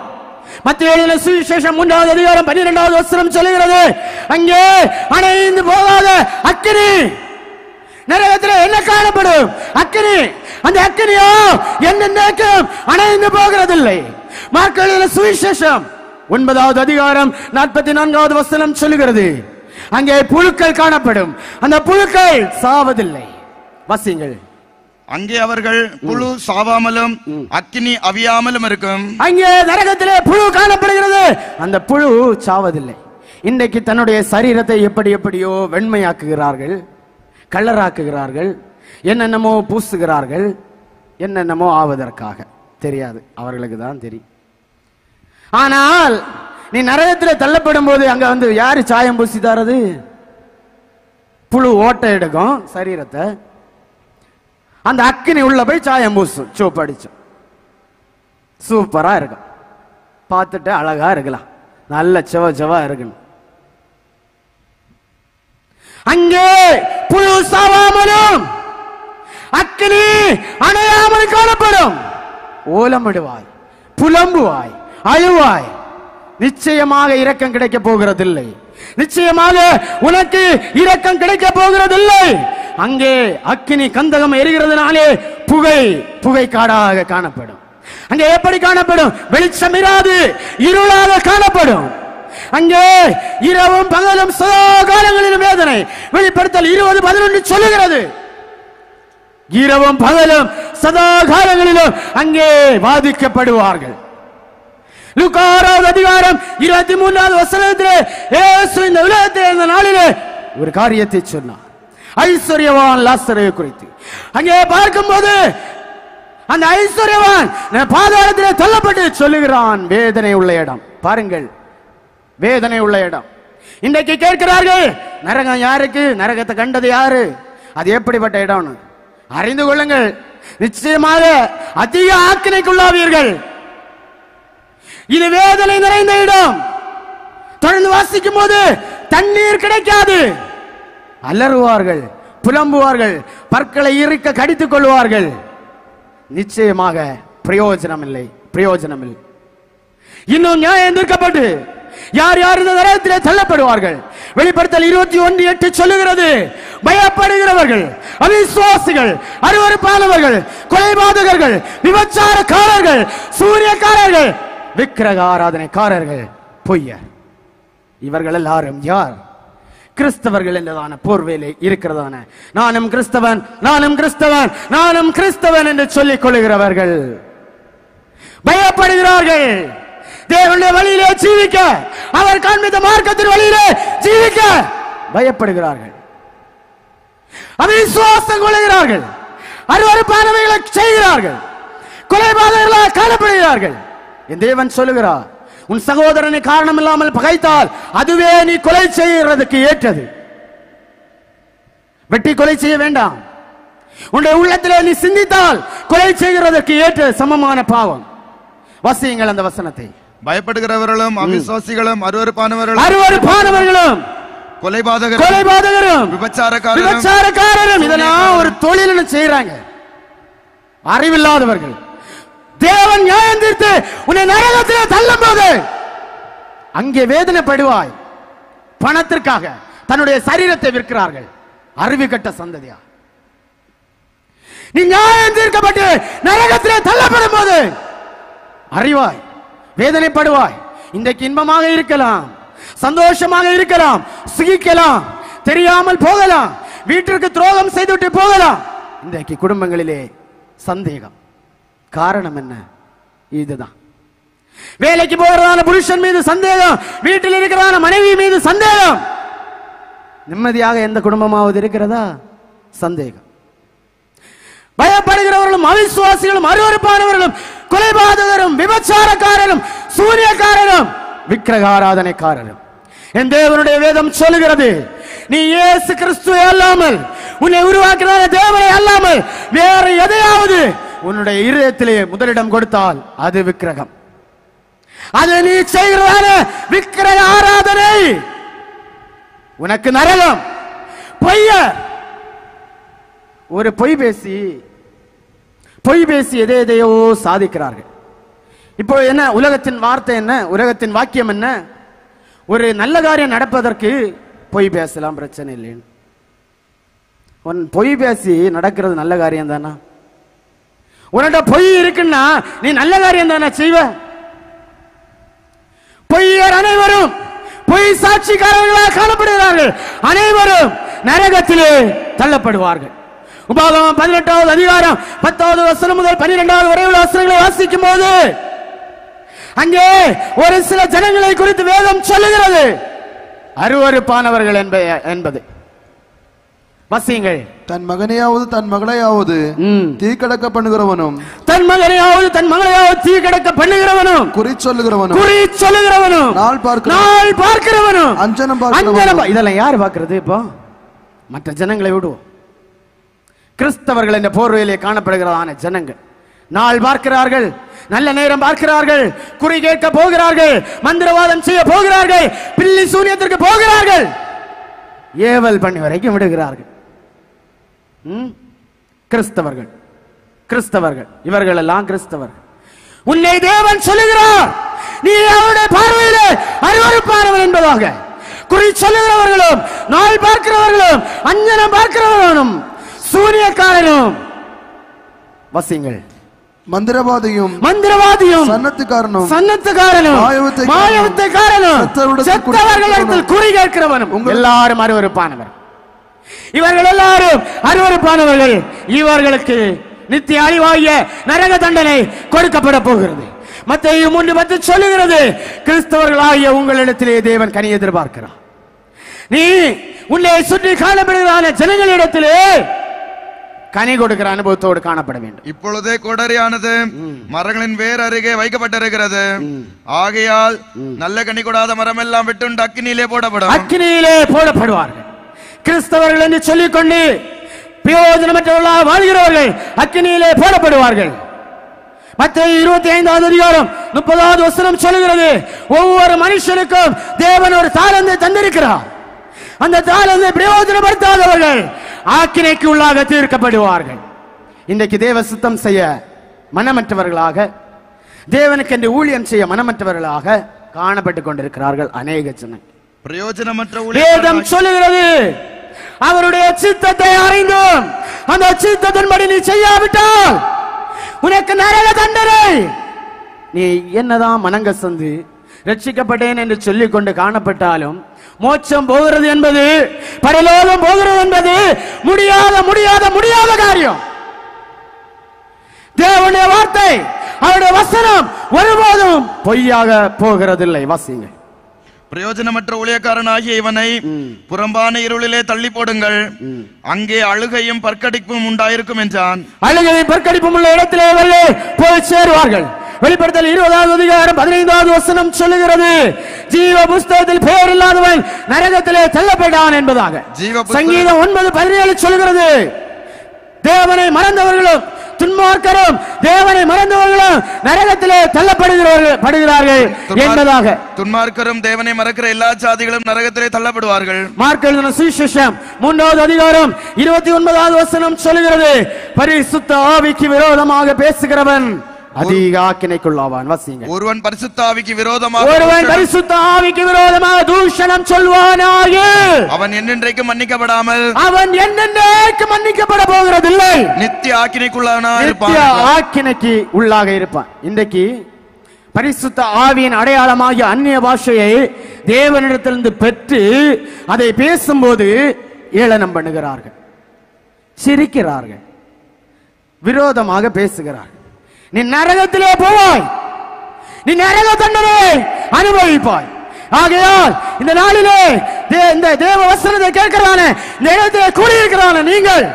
மத்திய எழுதின சுவிசேஷம் 3வது அதிகாரம் 12வது வசனம் சொல்லுகிறது, அங்கே அணைந்து போகாத அக்கினி, நரகத்தில் என்ன காணப்படும்? அக்கினி. அந்த அக்கினியோ என்னென்னைக்கும் அணைந்து போகிறதில்லை. மார்க்கு எழுதின சுவிசேஷம் 9வது அதிகாரம் 44வது வசனம் சொல்லுகிறது, அங்கே புழுக்கள் காணப்படும், அந்த புழுக்கள் சாவதில்லை. வாசியுங்கள். அங்கே அவர்கள் புழு சாவாமலும் அக்கினி அவியாமலும் இருக்கும். அங்கே நரகத்திலே புழு காணப்படுகிறது, அந்த புழு சாவதில்லை. இன்றைக்கு தன்னுடைய சரீரத்தை எப்படி எப்படியோ வெண்மையாக்குகிறார்கள், கலராக்குகிறார்கள், என்னென்னமோ பூசுகிறார்கள், என்னென்னமோ ஆவதற்காக. தெரியாது, அவர்களுக்கு தான் தெரியும். ஆனால் நீ நரகத்தில் தள்ளப்படும் போது அங்க வந்து யாரு சாயம் பூசி தரது? புழு ஓட்டை எடுக்கும் சரீரத்தை, அந்த அக்கினி உள்ள போய் சாயம் பூசும், சோப்பு அடிச்சு சூப்பரா இருக்கும், பார்த்துட்டு அழகா இருக்கலாம், நல்ல செவா இருக்கணும். அங்கே புழு சாவாமலும் அக்கினி அணையாமல் காணப்படும். ஓலமிடுவாய், புலம்புவாய், அழுவாய். நிச்சயமாக இரக்கம் கிடைக்க போகிறதில்லை, நிச்சயமாக உனக்கு இரக்கம் கிடைக்க போகிறதில்லை. அங்கே அக்கினி கந்தகம் எரிகிறதுனாலே புகை காடாக காணப்படும். அங்கே எப்படி காணப்படும்? வெளிச்சம் இராது, இருளாக காணப்படும். அங்கே இரவும் பகலும் சதா காலங்களிலும் வேதனை. வெளிப்படுத்தல் 20:11 சொல்லுகிறது, இரவும் பகலும் சதா காலங்களிலும் அங்கே வாதிக்கப்படுவார்கள். லூக்கா 6வது அதிகாரம் 23வது வசனத்திலே இயேசு இந்த உலகத்தில் இந்த நாளிலே ஒரு காரியத்தை சொன்னார், ஐஸ்வர்யவான் லாசரை குறித்து. அங்கே பார்க்கும்போது அந்த ஐஸ்வர்யவான் பாதாளத்திலே தள்ளப்பட்டு சொல்லுகிறான், வேதனை உள்ள இடம். பாருங்கள், வேதனை உள்ள இடம். இன்றைக்கு கேட்கிறார்கள், நரகம் யாருக்கு? நரகத்தை கண்டது யாரு? அது எப்படிப்பட்ட இடம்னு அறிந்து கொள்ளுங்கள். நிச்சயமாக அதிக ஆக்கினைக்குள்ளாவீர்கள். இது வேதனை நிறைந்த இடம். தொடர்ந்து வாசிக்கும் போது தண்ணீர் கிடைக்காது, அலறுவார்கள், புலம்புவார்கள், பற்களை இறுக்க கடித்துக் கொள்வார்கள். நிச்சயமாக பிரயோஜனம் இல்லை. இன்னும் நியாயம் எதிர்க்கப்பட்டு யார் யார் இந்த நரகத்திலே தள்ளப்படுவார்கள்? வெளிப்படுத்தல் 21:8 சொல்லுகிறது, பயப்படுகிறவர்கள், அவிசுவாசிகள், அருவருப்பானவர்கள், கொலைபாதகர்கள், விபச்சாரக்காரர்கள், சூரியக்காரர்கள், விக்கிரக ஆராதனைக்காரர்கள், பொய்யர். இவர்கள் எல்லாரும் யார்? கிறிஸ்தவர்கள் என்றதான போர்வேலை இருக்கிறதான நானும் கிறிஸ்தவன், நானும் கிறிஸ்தவன், நானும் கிறிஸ்தவன் என்று சொல்லிக் கொள்ளுகிறவர்கள் பயப்படுகிறார்கள். தேவனுடைய வழியிலே ஜீவிக்க, அவர் காண்பித்த மார்க்கத்தின் வழியிலே ஜீவிக்க பயப்படுகிறார்கள், அவிசுவாசம் கொள்ளுகிறார்கள், அருவருப்பானவைகளை செய்கிறார்கள், கொலைபாதகர்களாக காணப்படுகிறார்கள். என் தேவன் சொல்லுகிறார், உன் சகோதரனை காரணம் இல்லாமல் பகைத்தால் அதுவே நீ கொலை செய்யறதுக்கு ஏற்றது. வெட்டி கொலை செய்ய வேண்டாம். உன்னுடைய உள்ளத்திலே நீ சிந்தித்தால் கொலை செய்கிறதற்கு ஏற்ற சமமான பாவம். வாசியுங்கள் அந்த வசனத்தை. பயப்படுகிறவர்களும் அவிசுவாசிகளும் அருவருப்பானவர்களும் கொலைபாதகரும் விபச்சாரக்காரரும் இதெல்லாம் ஒரு தொழில் செய்யறாங்க. அறிவில்லாதவர்கள். தேவன் நியாயம் தீர்த்து உன்னை நரகத்திலே தள்ளும் போது அங்கே வேதனைப்படுவாய். பணத்திற்காக தன்னுடைய சரீரத்தை விற்கிறார்கள். அறிவு கட்ட சந்ததியா. நீ நியாயம் தீர்க்கப்பட்டு நரகத்திலே தள்ளப்படும் போது அறிவாய், வேதனைப்படுவாய். இன்றைக்கு இன்பமாக இருக்கலாம், சந்தோஷமாக இருக்கலாம், சுகிக்கலாம், தெரியாமல் போகலாம், வீட்டிற்கு துரோகம் செய்துவிட்டு போகலாம். இன்றைக்கு குடும்பங்களிலே சந்தேகம். காரணம் என்ன? இதுதான். வேலைக்கு போகிறதான புருஷன் மீது சந்தேகம், வீட்டில் இருக்கிறதான மனைவி மீது சந்தேகம். நிம்மதியாக எந்த குடும்பமாவது இருக்கிறதா? சந்தேகம். பயப்படுகிறவர்களும் அவிசுவாசிகளும் அருவருப்பானவர்களும் கொலைபாதகரும் விபச்சாரக்காரரும் சூரியக்காரரும் விக்கிரக ஆராதனைக்காரரும். என் தேவனுடைய வேதம் சொல்லுகிறது, நீ இயேசு கிறிஸ்துவை அல்லாமல், உன்னை உருவாக்கின தேவனை அல்லாமல் வேறு எதையாவது உன்னுடைய இருதயத்திலே முதலிடம் கொடுத்தால் அது விக்கிரகம். அது நீ செய்கிறதான விக்கிரக ஆராதனை உனக்கு நரகம். பொய்யர் ஒரு பொய் பேசி எதையோ சாதிக்கிறார்கள். இப்போ என்ன உலகத்தின் வார்த்தை என்ன? உலகத்தின் வாக்கியம் என்ன? ஒரு நல்ல காரியம் நடப்பதற்கு பொய் பேசலாம், பிரச்சனை இல்லைன்னு. உன் பொய் பேசி நடக்கிறது நல்ல காரியம் தானா? உன்கிட்ட பொய் இருக்குன்னா நீ நல்ல காரியம் தானே செய்வ? பொய்யர் அனைவரும் பொய் சாட்சிக்காரர்களாக காணப்படுகிறார்கள். அனைவரும் நரகத்திலே தள்ளப்படுவார்கள். உபாகமம் 18வது அதிகாரம் 10வது வசனம் முதல் 12வது வரை உள்ள வசனங்களை வாசிக்கும் போது அங்கே ஒரு சில ஜனங்களை குறித்து வேதம் சொல்லுகிறது. அருவருப்பானவர்கள் என்பது வசியங்கள். தன் மகனையாவது தன் மகளையாவது தீக்கடக்க பண்ணுகிறவனும், தன் மகனையாவது தன் மகளையாவது தீக்கடக்க பண்ணுகிறவனும், குறி சொல்லுகிறவனும், நாள் பார்க்கிறவனும், அஞ்சனம் பார்க்கிறவனும். இதெல்லாம் யார் பார்க்கிறது? இப்போ மற்ற ஜனங்களை விடுவோம். கிறிஸ்தவர்கள் என்ற போர்வையிலே காணப்படுகிறதான ஜனங்கள் நாள் பார்க்கிறார்கள், நல்ல நேரம் பார்க்கிறார்கள், குறி கேட்க போகிறார்கள், மந்திரவாதம் செய்ய போகிறார்கள், பில்லி சூனியத்திற்கு போகிறார்கள், ஏவல் பண்ணி வரைக்கும் விடுகிறார்கள். கிறிஸ்தவர்கள் இவர்கள் எல்லாம் கிறிஸ்தவர்கள். உன்னை தேவன் சொல்லுகிறார், நீ அவருடைய பார்வையிலே அருவருப்பானவன் என்பதாக. குறி சொல்லுகிறவர்களும், நாள் பார்க்கிறவர்களும், அஞ்சனம் பார்க்கிறவர்களும், சூரியக்காரனும், வசியங்கள், மந்திரவாதியும் சன்னத்துக்காரனும், மாயவத்தைக்காரனும், செத்தவர்களிடத்தில் குறி கேட்கிறவனும் எல்லாரும் அருவருப்பானவர். இவர்கள் எல்லாரும் அருவருப்பானவர்கள். இவர்களுக்கு நித்திய அழிவாகிய நரக தண்டனை கொடுக்கப்பட போகிறது. மத்தேயு 3:10 சொல்லுகிறது, கிறிஸ்தவர்களாகிய உங்களிடத்திலே தேவன் கனி எதிர்பார்க்கிறார். நீ உன்னை சுற்றி காணப்படுகிறான ஜனங்களிடத்திலே கனி கொடுக்கிற அனுபவத்தோடு காணப்பட வேண்டும். இப்பொழுதே கொடரியானது மரங்களின் வேர் அருகே வைக்கப்பட்டிருக்கிறது. ஆகையால் நல்ல கனி கொடாத மரம் எல்லாம் வெட்டுண்டு அக்கினியிலே போடப்படுவார்கள். கிறிஸ்தவர்கள் என்று சொல்லிக்கொண்டு பிரயோஜனமற்றவர்களாக வாழ்கிறவர்கள் அக்கினியிலே போடப்படுவார்கள். மத்தேயு 25வது அதிகாரம் 30வது வசனம் சொல்லுகிறது, ஒவ்வொரு மனுஷனுக்கும் தேவன் ஒரு தாளந்தை தந்திருக்கிறார். அந்த தாளந்தை பிரயோஜனப்படுத்தாதவர்கள் ஆக்கினைக்கு உள்ளாக தீர்க்கப்படுவார்கள். இன்றைக்கு தேவ சுத்தம் செய்ய மனமற்றவர்களாக, தேவனுக்கு என்று ஊழியம் செய்ய மனமற்றவர்களாக காணப்பட்டுக் கொண்டிருக்கிறார்கள் அநேக ஜனங்கள். பிரயோஜனமற்ற வேதம் சொல்லுகிறது, அவருடைய சித்தத்தை அறிந்தும் அந்த சித்தத்தின்படி நீ செய்யாவிட்டால் உனக்கு நரக தண்டனை. நீ என்னதான் மனங்கசந்து ரட்சிக்கப்பட்டேன் என்று சொல்லிக் கொண்டு காணப்பட்டாலும் மோட்சம் போகிறது என்பது, பரலோகம் போகிறது என்பது முடியாத முடியாத முடியாத காரியம். தேவனுடைய வார்த்தை, அவருடைய வசனம் ஒருபோதும் பொய்யாக போகிறதில்லை. வாசிங்க. பிரயோஜனமற்ற ஊழியக்காரனாகிய இவனை புறம்பான இருளிலே தள்ளி போடுங்கள், அங்கே அழுகையும் பற்கடிப்பும் உண்டாயிருக்கும் என்றான். அழுகையும் பற்கடிப்பும் உள்ள இடத்திலே போய் சேருவார்கள். வெளிப்படுத்தல் 20வது அதிகாரம் 15வது வசனம் சொல்லுகிறது, ஜீவ புஸ்தகத்தில் பெயர் இல்லாதவன் நரகத்திலே தள்ளப்பட்டான் என்பதாக. சங்கீதம் 9:17 சொல்லுகிறது, தேவனை மறந்தவர்களும் துன்மார்க்கரும் தேவனை மறந்தவர்களும் நரகத்திலே தள்ளப்படுகிறார்கள் என்பதாக. துன்மார்க்கரும் தேவனை மறக்கிற எல்லா ஜாதிகளும் நரகத்திலே தள்ளப்படுவார்கள். மார்க் எழுதின சுவிசேஷம் 3வது அதிகாரம் 29வது வசனம் சொல்லுகிறது, பரிசுத்த ஆவிக்கு விரோதமாக பேசுகிறவன் அதிக ஆக்கினைக்குள்ளாவான். வாசிங்க. ஒருவன் பரிசுத்த ஆவிக்கு விரோதமாக ஒருவன் பரிசுத்த ஆவிக்கு விரோதமாக தூஷணம் சொல்வானாக அவன் என்றென்றைக்கு மன்னிக்கப்படாமல் அவன் என்னென்னைக்கு மன்னிக்கப்பட போகிறதில்லை, நித்திய ஆக்கினைக்குள்ளானாக நித்திய இருப்பான். ஆக்கினைக்கு உள்ளாக இருப்பான். இன்றைக்கு பரிசுத்த ஆவியின் அடையாளமாகிய அந்நிய பாஷையை தேவனிடத்திலிருந்து பெற்று அதை பேசும்போது ஏளனம் பண்ணுகிறார்கள், சிரிக்கிறார்கள், விரோதமாக பேசுகிறார்கள். நீ நரகத்திலே போவாய், நீ நரக தண்டனை அனுபவிப்பாய். ஆகையால் இந்த நாளிலே இந்த தேவ வசனத்தை கேட்கிறான, இந்த இடத்திலே கூடியிருக்கிறான நீங்கள்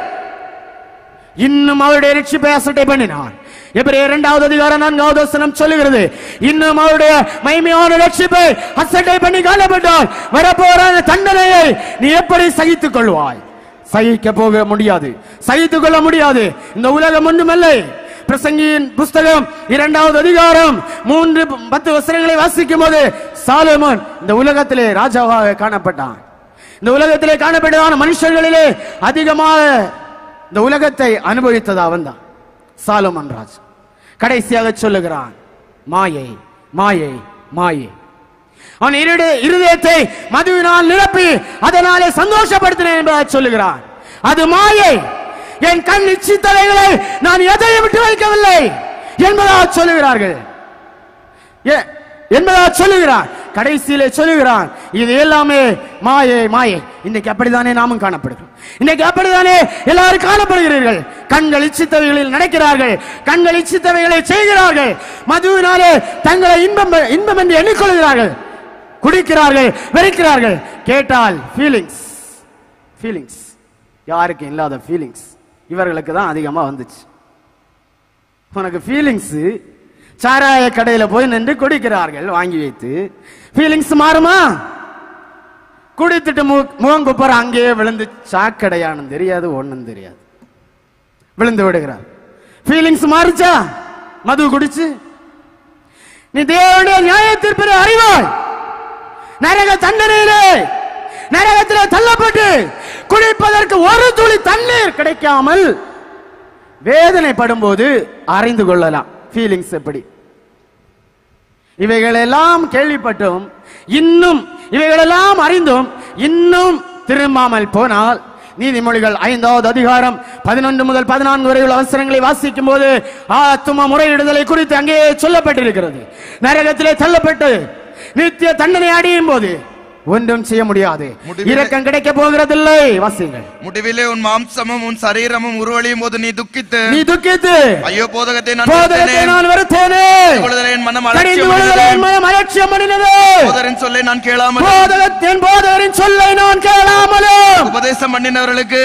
இன்னும் அவருடைய ரட்சிப்பை அசட்டை பண்ணினான். எபிரேயர் 2வது அதிகாரம் 4வது வசனம் சொல்லுகிறது, இன்னும் அவருடைய மகிமையான ரட்சிப்பை அசட்டை பண்ணி காணப்பட்டால் வரப்போற தண்டனையை நீ எப்படி சகித்துக் கொள்வாய்? சகிக்க போக முடியாது, சகித்துக் கொள்ள முடியாது. இந்த உலகம் ஒன்றுமில்லை. பிரசங்கியின் புஸ்தகம் 2வது அதிகாரம் 3-10 வசனங்களை வாசிக்கும் போது சாலமோன் இந்த உலகத்திலே ராஜாவாக காணப்பட்டான். இந்த உலகத்திலே காணப்பட்டதான மனுஷர்களிலே அதிகமாக இந்த உலகத்தை அனுபவித்தது அவன் தான், சாலமோன் ராஜா. கடைசியாக சொல்லுகிறான், மாயை மாயை மாயை. அவன் இருதயத்தை மதுவினால் நிரப்பி அதனாலே சந்தோஷப்படுத்தினேன் என்பதாக சொல்லுகிறான். அது மாயை. என் கண் இச்சித்தவைகளை நான் எதையும் விட்டு வைக்கவில்லை என்பதாக சொல்லுகிறார்கள், என்பதாக சொல்லுகிறான். கடைசியிலே சொல்லுகிறான், இது எல்லாமே மாயை மாயை. இன்னைக்கு அப்படித்தானே நாமும் காணப்படுகிறோம். இன்னைக்கு அப்படித்தானே எல்லாரும் காணப்படுகிறீர்கள். கண்கள் இச்சித்தவைகளில் நடக்கிறார்கள், கண்கள் இச்சித்தவைகளை செய்கிறார்கள், மதுவினாலே தங்களை இன்பம் என்று எண்ணிக்கொள்கிறார்கள், குடிக்கிறார்கள், வெறுக்கிறார்கள். கேட்டால் ஃபீலிங்ஸ், ஃபீலிங்ஸ் யாருக்கு இல்லாத ஃபீலிங்ஸ் இவர்களுக்கு தான் அதிகமா வந்துச்சு. உனக்கு ஃபீலிங்ஸ் சாராய கடையில போய் நின்று குடிக்கிறார்கள் வாங்கி வைத்து. ஃபீலிங்ஸ் மாறுமா? குடித்துட்டு முகம் குப்பற அங்கேயே விழுந்து சாக்கடையானும் தெரியாது, ஒண்ணும் தெரியாது, விழுந்து விடுகிறார். ஃபீலிங்ஸ் மாறுச்சா? மது குடிச்சு நீ தேவனுடைய நியாயத்தீர்ப்பை அறிவாய். நரக தண்டனையிலே நரகத்திலே தள்ளப்பட்டு குடிப்பதற்கு ஒரு துளி தண்ணீர் கிடைக்காமல் வேதனைப்படும் போது அறிந்து கொள்ளலாம் ஃபீலிங்ஸ் எப்படி. இவைகளெல்லாம் கேள்விப்பட்டும் இன்னும் இவைகளெல்லாம் அறிந்தும் இன்னும் திரும்பாமல் போனால், நீதிமொழிகள் 5வது அதிகாரம் 11 முதல் 14 வரை உள்ள அவசரங்களை வாசிக்கும் போது ஆத்தும முறையிடுதலை குறித்து அங்கே சொல்லப்பட்டிருக்கிறது. நரகத்திலே தள்ளப்பட்டு நித்திய தண்டனை அடையும் போது ஒன்றும் செய்ய முடியாது, இரக்கம் கிடைக்க போகிறதில்லை. வாசிங்கள். முடிவிலே உன் மாம்சமும் உன் சரீரமும் உருவழியும் போது நீ துக்கித்து ஐயோ போதகத்தை நான் வெறுத்தேனே, என் மனம் அலட்சியமடைந்தது, போதகரின் சொல்லை நான் கேளாமல், போதகரின் சொல்லை நான் கேளாமலும், உபதேசம் பண்ணினவர்களுக்கு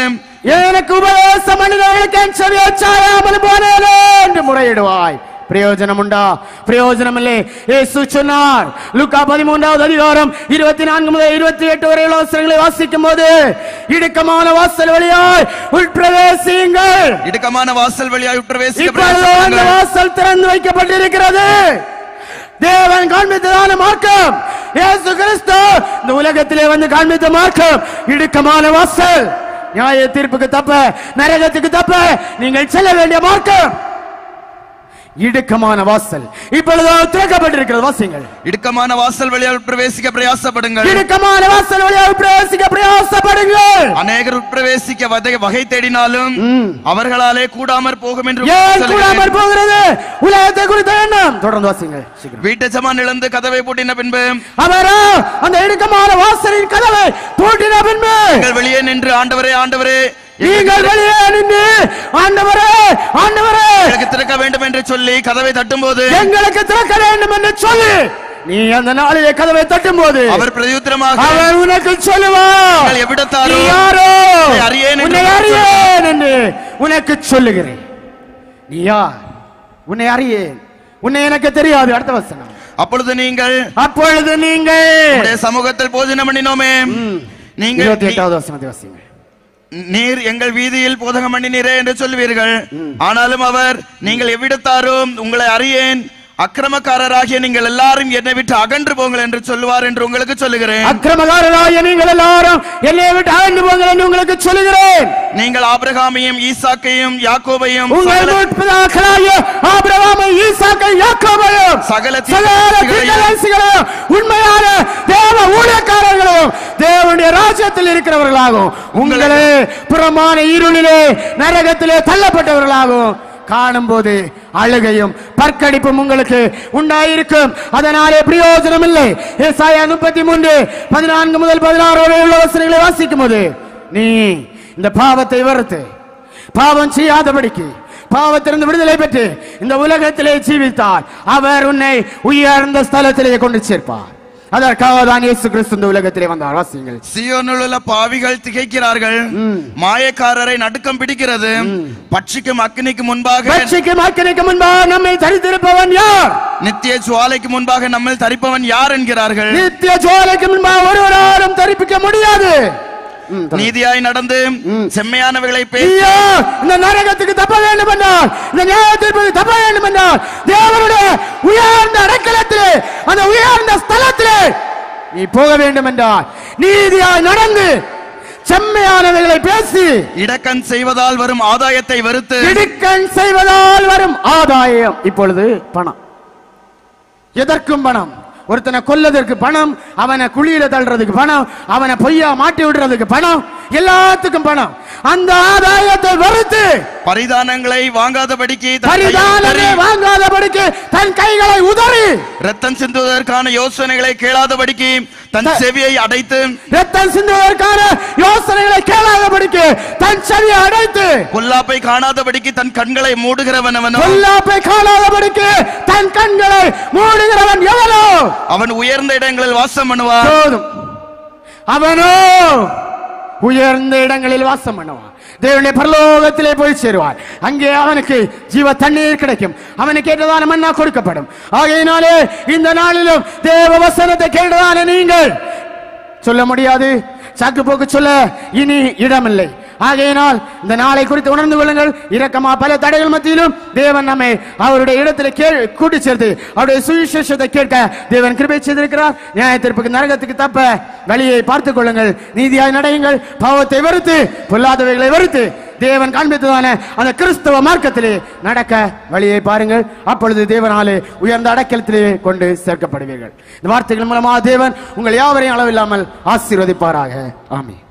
எனக்கு உபதேசம் பண்ணினவர்களுக்கு என் செவியை சாயாமல் போனேனே என்று முறையிடுவாய். பிரயோஜனம் உண்டா? பிரயோஜனம் இல்லை. இயேசு சொன்னார், லூக்கா 13வது அதிகாரம் 24 முதல் 28 வரை உள்ள வசனங்களை வாசிக்கும் போது, இடுக்கமான வாசல் வழியாய் உட்பிரவேசியுங்கள். இடுக்கமான வாசல் வழியாய் உட்பிரவேசிக்க அந்த வாசல் திறந்து வைக்கப்பட்டிருக்கிறது. தேவன் காண்பித்ததான மார்க்கம், இயேசு கிறிஸ்து இந்த உலகத்திலே வந்து காண்பித்த மார்க்கம் இடுக்கமான வாசல். நியாய தீர்ப்புக்கு தப்ப, நரகத்துக்கு தப்ப நீங்கள் செல்ல வேண்டிய மார்க்கம் இடுக்கமான வாசல் இப்பொழுது திறக்கப்பட்டிருக்கிறது. வாசிங்கள். இடுக்கமான வாசல் வழியாக பிரவேசிக்க பிரயாசப்படுங்கள். இடுக்கமான வாசல் வழியாக பிரவேசிக்க பிரயாசப்படுங்கள். அநேகர் உட்பிரவேசிக்க வகை தேடினாலும் அவர்களாலே கூடாமற் போகும் என்று கூடாமற் போகிறது உலகத்தை குறித்த எண்ணம். தொடர்ந்து வாசிங்கள். வீட்டு ஜமான் இழந்து கதவை பூட்டின பின்பு அவரோ அந்த இடுக்கமான வாசலின் கதவை பூட்டின பின்பு வெளியே நின்று ஆண்டவரே ஆண்டவரே நீங்கள் வெளியே நின்று ஆண்டவரே ஆண்டவரே எனக்கு திறக்க வேண்டும் என்று சொல்லி கதவை தட்டும் போது எங்களுக்கு திறக்க வேண்டும் என்று சொல்லி நீ அந்த நாளிலே கதவை தட்டும் போது அவர் பிரதியுத்தரமாக அவர் உனக்கு சொல்லுவார், எவ்விடத்தாரோ யாரோ அறியேன் என்று உனக்கு சொல்லுகிறேன். நீ யார்? உன்னை அறியேன், உன்னை எனக்கு தெரியாது. அடுத்த வசனம். அப்பொழுது நீங்கள் சமூகத்தில் போஜனம் பண்ணினோமே, நீங்கள் 28வது வசனத்தை வாசிங்க. நீர் எங்கள் வீதியில் போதகம் பண்ணினீரே என்று சொல்லுவீர்கள். ஆனாலும் அவர், நீங்கள் எவ்விடத்தாரும் உங்களை அறியேன், அக்கிரமக்காரராகிய நீங்கள் எல்லாரும் என்னை விட்டு அகன்று போங்கள் என்று சொல்லுவார் என்று உங்களுக்கு சொல்லுகிறேன். அக்கிரமக்காரராகிய நீங்கள் எல்லாரும் என்னை விட்டு அகன்று போங்கள் என்று உங்களுக்கு சொல்லுகிறேன். நீங்கள் ஆபிரகாமையும் ஈசாக்கையும் யாக்கோபையும் உங்கள் முற்பிதாக்களாகிய ஆபிரகாமையும் சகல தீர்க்கதரிசிகளும் உண்மையான தேவ ஊழியக்காரர்களும் தேவனுடைய ராஜ்யத்தில் இருக்கிறவர்களாகும். உங்களே புறமான இருளிலே நரகத்திலே தள்ளப்பட்டவர்களாகும். காணும் போது அழுகையும் பற்கடிப்பும் உங்களுக்கு உண்டாயிருக்கும், அதனாலே பிரயோஜனம் இல்லை. ஏசாயா 33:14 முதல் 16 வரை உள்ள வசனங்களை வாசிக்கும் போது நீ இந்த பாவத்தை வெறுத்து பாவம் செய்யாதபடிக்கு பாவத்திலிருந்து விடுதலை பெற்று இந்த உலகத்திலே ஜீவித்தால் அவர் உன்னை உயர்ந்த ஸ்தலத்திலே கொண்டு சேர்ப்பார். அதற்காக தான் இயேசு கிறிஸ்து இந்த உலகத்திலே வந்தார். வாசியுங்கள். சீயோனில் உள்ள பாவிகள் திகைக்கிறார்கள், மாயக்காரரை நடுக்கம் பிடிக்கிறது. பட்சிக்கும் அக்கினிக்கு முன்பாக நம்மை தரித்திருப்பவன் யார்? நித்திய ஜுவாலைக்கு முன்பாக நம்மை தரிப்பவன் யார் என்கிறார்கள். நித்திய ஜுவாலைக்கு முன்பாக ஒருவராலும் தரிப்பிக்க முடியாது. நீதியாய் நடந்து செம்மையானவைகளை பேசி இந்த நரகத்துக்கு தப்ப வேண்டும் என்றால், இந்த நியாயத்திற்கு தப்ப வேண்டும் என்றால், தேவனுடைய உயர்ந்த அடைக்கலத்திலே அந்த உயர்ந்த ஸ்தலத்திலே நீ போக வேண்டும் என்றால் நீதியாய் நடந்து செம்மையானவைகளை பேசி இடக்கண் செய்வதால் வரும் ஆதாயத்தை வெறுத்து. இடக்கண் செய்வதால் வரும் ஆதாயம் இப்பொழுது பணம். எதற்கும் பணம். ஒருத்தனை கொல்லதற்கு பணம், அவனை குழியில தள்ளுறதுக்கு பணம், அவனை பொய்யா மாட்டி விடுறதுக்கு பணம், எல்லாத்துக்கும் பணம். அந்த ஆதாயத்தை வெறுத்து பரிதானங்களை வாங்காதபடிக்கு தன் கைகளை உதறி ரத்தம் சிந்துவதற்கான யோசனைகளை கேளாதபடிக்கு தன் செவியை அடைத்து ரத்தம் சிந்துவதற்கான யோசனைகளை கேளாதபடிக்கு தன் செவியை அடைத்து பொல்லாப்பை காணாதபடிக்கு தன் கண்களை மூடுகிறவன் அவனோ. பொல்லாப்பை காணாதபடிக்கு தன் கண்களை மூடுகிறவன் எவனோ அவன் உயர்ந்த இடங்களில் வாசம் பண்ணுவான். அவனோ உயர்ந்த இடங்களில் வாசம் பண்ணுவான். தேவனுடைய பரலோகத்திலே போய் சேருவார். அங்கே அவனுக்கு ஜீவ தண்ணீர் கிடைக்கும். அவனுக்கு கேட்டதான மன்னா கொடுக்கப்படும். ஆகையினாலே இந்த நாளிலும் தேவ வசனத்தை கேட்டதான நீங்கள் சொல்ல முடியாது, சாக்கு போக்கு சொல்ல இனி இடமில்லை. ஆகையினால் இந்த நாளை குறித்து உணர்ந்து கொள்ளுங்கள். இரக்கமா பல தடைகள் மத்தியிலும் தேவன் நம்மை அவருடைய இடத்துல கூட்டி சேர்த்து அவருடைய சுவிசேஷத்தை கேட்க தேவன் கிருபை செய்திருக்கிறார். நியாயத்திற்கு நரகத்துக்கு தப்ப வழியை பார்த்துக் கொள்ளுங்கள். நீதியாய் நடையுங்கள். பாவத்தை வெறுத்து பொல்லாதவைகளை வெறுத்து தேவன் காண்பித்ததான அந்த கிறிஸ்தவ மார்க்கத்திலே நடக்க வழியை பாருங்கள். அப்பொழுது தேவனாலே உயர்ந்த அடைக்கலத்திலே கொண்டு சேர்க்கப்படுவீர்கள். இந்த வார்த்தைகள் மூலமாக தேவன் உங்கள் யாவரையும் அளவில்லாமல் ஆசீர்வதிப்பாராக. ஆமென்.